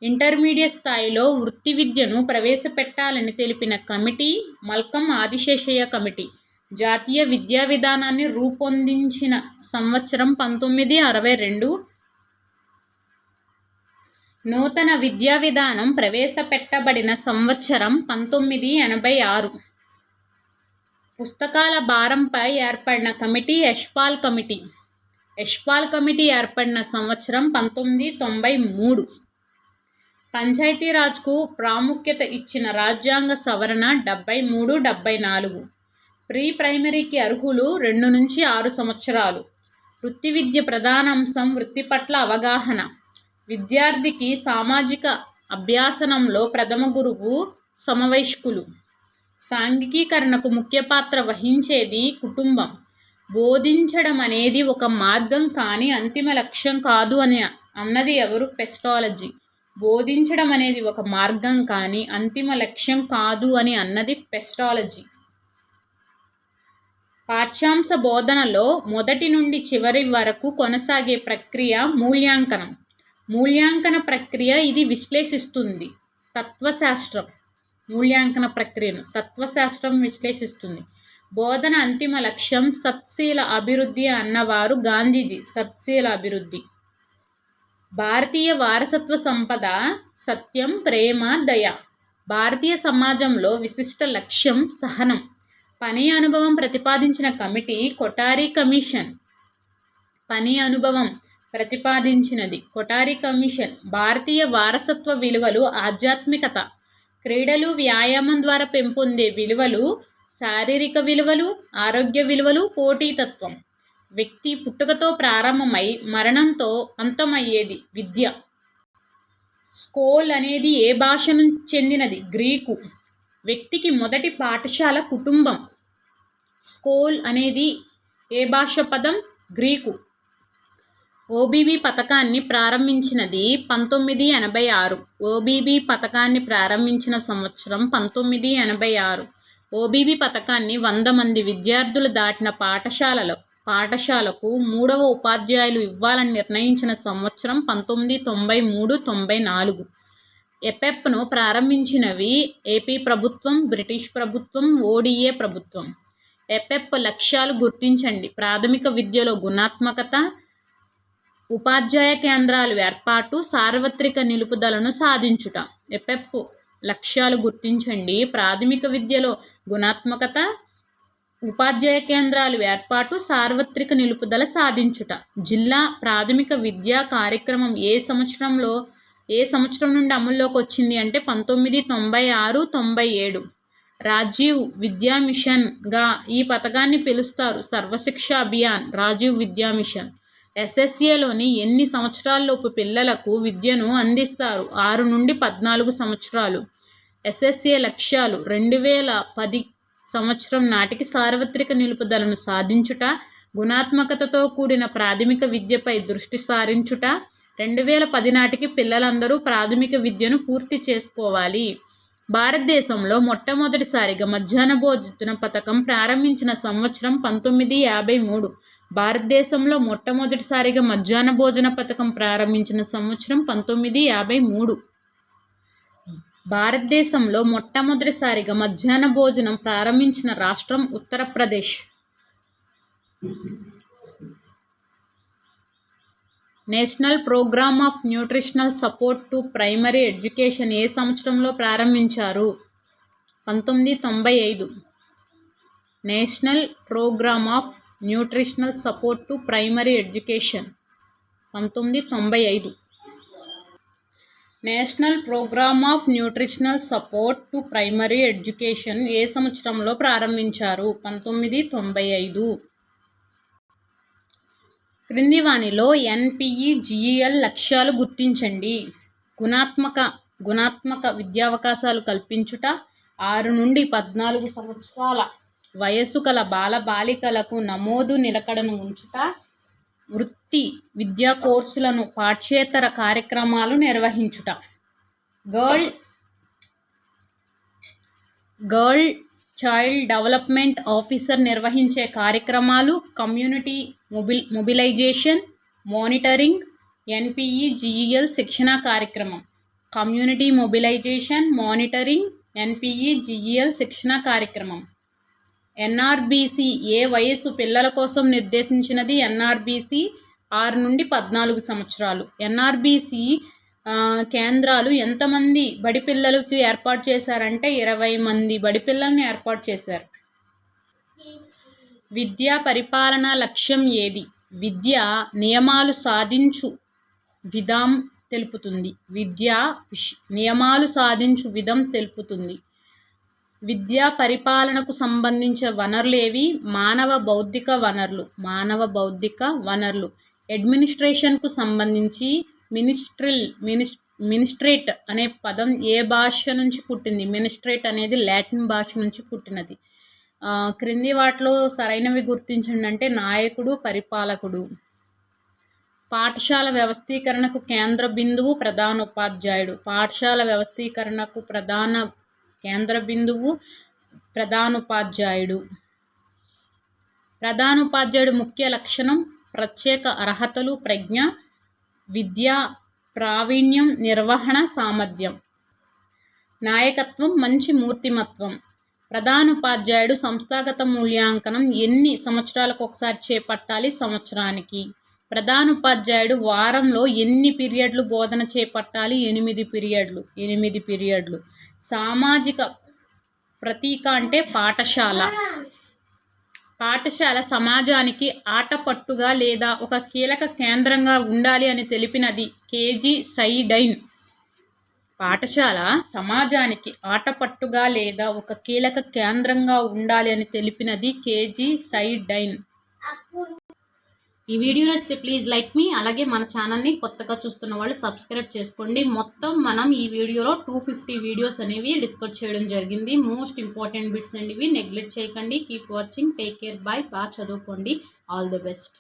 ఇంటర్మీడియట్ స్థాయిలో వృత్తి విద్యను ప్రవేశపెట్టాలని తెలిపిన కమిటీ మల్కం ఆదిశేషయ్య కమిటీ. జాతీయ విద్యా విధానాన్ని రూపొందించిన సంవత్సరం 1962. నూతన విద్యా విధానం ప్రవేశపెట్టబడిన సంవత్సరం 1986. పుస్తకాల భారంపై ఏర్పడిన committee Yashpal committee. Yashpal committee ఏర్పడిన సంవత్సరం 1993. పంచాయతీరాజ్కు ప్రాముఖ్యత ఇచ్చిన రాజ్యాంగ సవరణ 73, 74. ప్రీ ప్రైమరీకి అర్హులు 2 నుంచి 6 సంవత్సరాలు. వృత్తి విద్య ప్రధానాంశం వృత్తి పట్ల అవగాహన. విద్యార్థికి సామాజిక అభ్యాసనంలో ప్రథమ గురువు సమవయస్కులు. సాంఘికీకరణకు ముఖ్య పాత్ర వహించేది కుటుంబం. బోధించడం అనేది ఒక మార్గం కానీ అంతిమ లక్ష్యం కాదు అన్నది ఎవరు? పెస్టాలజీ. బోధించడం అనేది ఒక మార్గం కానీ అంతిమ లక్ష్యం కాదు అని అన్నది పెస్టాలజీ. పాఠ్యాంశ బోధనలో మొదటి నుండి చివరి వరకు కొనసాగే ప్రక్రియ మూల్యాంకనం. మూల్యాంకన ప్రక్రియ ఇది విశ్లేషిస్తుంది. తత్వశాస్త్రం మూల్యాంకన ప్రక్రియను తత్వశాస్త్రం విశ్లేషిస్తుంది. బోధన అంతిమ లక్ష్యం సత్శీల అభివృద్ధి అన్నవారు గాంధీజీ. సత్శీల అభివృద్ధి. భారతీయ వారసత్వ సంపద సత్యం, ప్రేమ, దయ. భారతీయ సమాజంలో విశిష్ట లక్ష్యం సహనం. పని అనుభవం ప్రతిపాదించిన కమిటీ కొఠారి కమిషన్. పని అనుభవం ప్రతిపాదించినది కొఠారి కమిషన్. భారతీయ వారసత్వ విలువలు ఆధ్యాత్మికత. క్రీడలు, వ్యాయామం ద్వారా పెంపొందే విలువలు శారీరక విలువలు, ఆరోగ్య విలువలు, పోటీతత్వం. వ్యక్తి పుట్టుకతో ప్రారంభమై మరణంతో అంతమయ్యేది విద్య. స్కూల్ అనేది ఏ భాషను చెందినది? గ్రీకు. వ్యక్తికి మొదటి పాఠశాల కుటుంబం. స్కూల్ అనేది ఏ భాష పదం? గ్రీకు. ఓబీబీ పథకాన్ని ప్రారంభించినది 1986. ఓబీబీ పథకాన్ని ప్రారంభించిన సంవత్సరం 1986. ఓబీబీ పథకాన్ని 100 మంది విద్యార్థులు దాటిన పాఠశాలకు 3వ ఉపాధ్యాయులు ఇవ్వాలని నిర్ణయించిన సంవత్సరం 1993-94. ఎపెప్ను ప్రారంభించినవి ఏపీ ప్రభుత్వం, బ్రిటిష్ ప్రభుత్వం, ఓడిఏ ప్రభుత్వం. ఎపెప్ లక్ష్యాలు గుర్తించండి. ప్రాథమిక విద్యలో గుణాత్మకత, ఉపాధ్యాయ కేంద్రాలు ఏర్పాటు, సార్వత్రిక నిలుపుదలను సాధించుట. ఎపెప్ లక్ష్యాలు గుర్తించండి. ప్రాథమిక విద్యలో గుణాత్మకత, ఉపాధ్యాయ కేంద్రాలు ఏర్పాటు, సార్వత్రిక నిలుపుదల సాధించుట. జిల్లా ప్రాథమిక విద్యా కార్యక్రమం ఏ సంవత్సరం నుండి అమల్లోకి వచ్చింది అంటే 1996-97. రాజీవ్ విద్యా మిషన్గా ఈ పథకాన్ని పిలుస్తారు. సర్వశిక్ష అభియాన్, రాజీవ్ విద్యా మిషన్. ఎస్ఎస్ఏలోని ఎన్ని సంవత్సరాలలోపు పిల్లలకు విద్యను అందిస్తారు? 6 నుండి 14 సంవత్సరాలు. ఎస్ఎస్ఏ లక్ష్యాలు 2010 సంవత్సరం నాటికి సార్వత్రిక నిలుపుదలను సాధించుట, గుణాత్మకతతో కూడిన ప్రాథమిక విద్యపై దృష్టి సారించుట. 2010 నాటికి పిల్లలందరూ ప్రాథమిక విద్యను పూర్తి చేసుకోవాలి. భారతదేశంలో మొట్టమొదటిసారిగా మధ్యాహ్న భోజన పథకం ప్రారంభించిన సంవత్సరం 1953. భారతదేశంలో మొట్టమొదటిసారిగా మధ్యాహ్న భోజన పథకం ప్రారంభించిన సంవత్సరం 1953. భారతదేశంలో మొట్టమొదటిసారిగా మధ్యాహ్న భోజనం ప్రారంభించిన రాష్ట్రం Uttar Pradesh. National programme of nutritional support to primary education ఏ సంవత్సరంలో ప్రారంభించారు? 1995. National programme of nutritional support to primary education 1995. National programme of nutritional support to primary education ఏ సంవత్సరంలో ప్రారంభించారు? 1995. క్రింది వానిలో ఎన్పిఈజిఈఎల్ లక్ష్యాలు గుర్తించండి. గుణాత్మక విద్యావకాశాలు కల్పించుట, 6 నుండి 14 సంవత్సరాల వయస్సు గల బాలబాలికలకు నమోదు నిలకడను ఉంచుట, వృత్తి విద్యా కోర్సులను, పాఠ్యేతర కార్యక్రమాలు నిర్వహించుట. గర్ల్ చైల్డ్ డెవలప్మెంట్ ఆఫీసర్ నిర్వహించే కార్యక్రమాలు కమ్యూనిటీ మొబిలైజేషన్, మానిటరింగ్. ఎన్పిఈజిఈఎల్ శిక్షణా కార్యక్రమం. Community mobilisation, monitoring. ఎన్పిఈజిఈఎల్ శిక్షణా కార్యక్రమం. ఎన్ఆర్బిసి ఏ వయస్సు పిల్లల కోసం నిర్దేశించినది? ఎన్ఆర్బిసి 6 నుండి 14 సంవత్సరాలు. ఎన్ఆర్బిసి కేంద్రాలు ఎంతమంది బడి పిల్లలకు ఏర్పాటు చేశారంటే 20 మంది బడి పిల్లల్ని ఏర్పాటు చేశారు. విద్యా పరిపాలన లక్ష్యం ఏది? విద్య నియమాలు సాధించు విధం తెలుపుతుంది. విద్య నియమాలు సాధించు విధం తెలుపుతుంది. విద్యా పరిపాలనకు సంబంధించిన వనరులు ఏవి? మానవ బౌద్ధిక వనరులు. అడ్మినిస్ట్రేషన్కు సంబంధించి మినిస్ట్రేట్ అనే పదం ఏ భాష నుంచి పుట్టింది? మినిస్ట్రేట్ అనేది లాటిన్ భాష నుంచి పుట్టినది. క్రింది వాటిలో సరైనవి గుర్తించండి అంటే నాయకుడు, పరిపాలకుడు. పాఠశాల వ్యవస్థీకరణకు కేంద్ర బిందువు ప్రధానోపాధ్యాయుడు. పాఠశాల వ్యవస్థీకరణకు కేంద్ర బిందువు ప్రధానోపాధ్యాయుడు. ప్రధానోపాధ్యాయుడు ముఖ్య లక్షణం ప్రత్యేక అర్హతలు, ప్రజ్ఞ, విద్యా ప్రావీణ్యం, నిర్వహణ సామర్థ్యం. నాయకత్వం, మంచి మూర్తిమత్వం. ప్రధానోపాధ్యాయుడు సంస్థాగత మూల్యాంకనం ఎన్ని సంవత్సరాలకు ఒకసారి చేపట్టాలి? సంవత్సరానికి. ప్రధానోపాధ్యాయుడు వారంలో ఎన్ని పీరియడ్లు బోధన చేపట్టాలి? 8 పీరియడ్లు. సామాజిక ప్రతీక అంటే పాఠశాల సమాజానికి ఆటపట్టుగా లేదా ఒక కీలక కేంద్రంగా ఉండాలి అని తెలిపినది కేజీ సైడైన్. పాఠశాల సమాజానికి ఆటపట్టుగా లేదా ఒక కీలక కేంద్రంగా ఉండాలి అని తెలిపినది కేజీ సైడైన్. ఈ వీడియో నచ్చితే ప్లీజ్ లైక్ మీ, అలాగే మన ఛానల్ని కొత్తగా చూస్తున్న వాళ్ళు సబ్స్క్రైబ్ చేసుకోండి. మొత్తం మనం ఈ వీడియోలో 250 వీడియోస్ అనేవి డిస్కస్ చేయడం జరిగింది. మోస్ట్ ఇంపార్టెంట్ బిట్స్ అనేవి నెగ్లెక్ట్ చేయకండి. Keep watching, take care, bye. బాగా చదువుకోండి. All the best.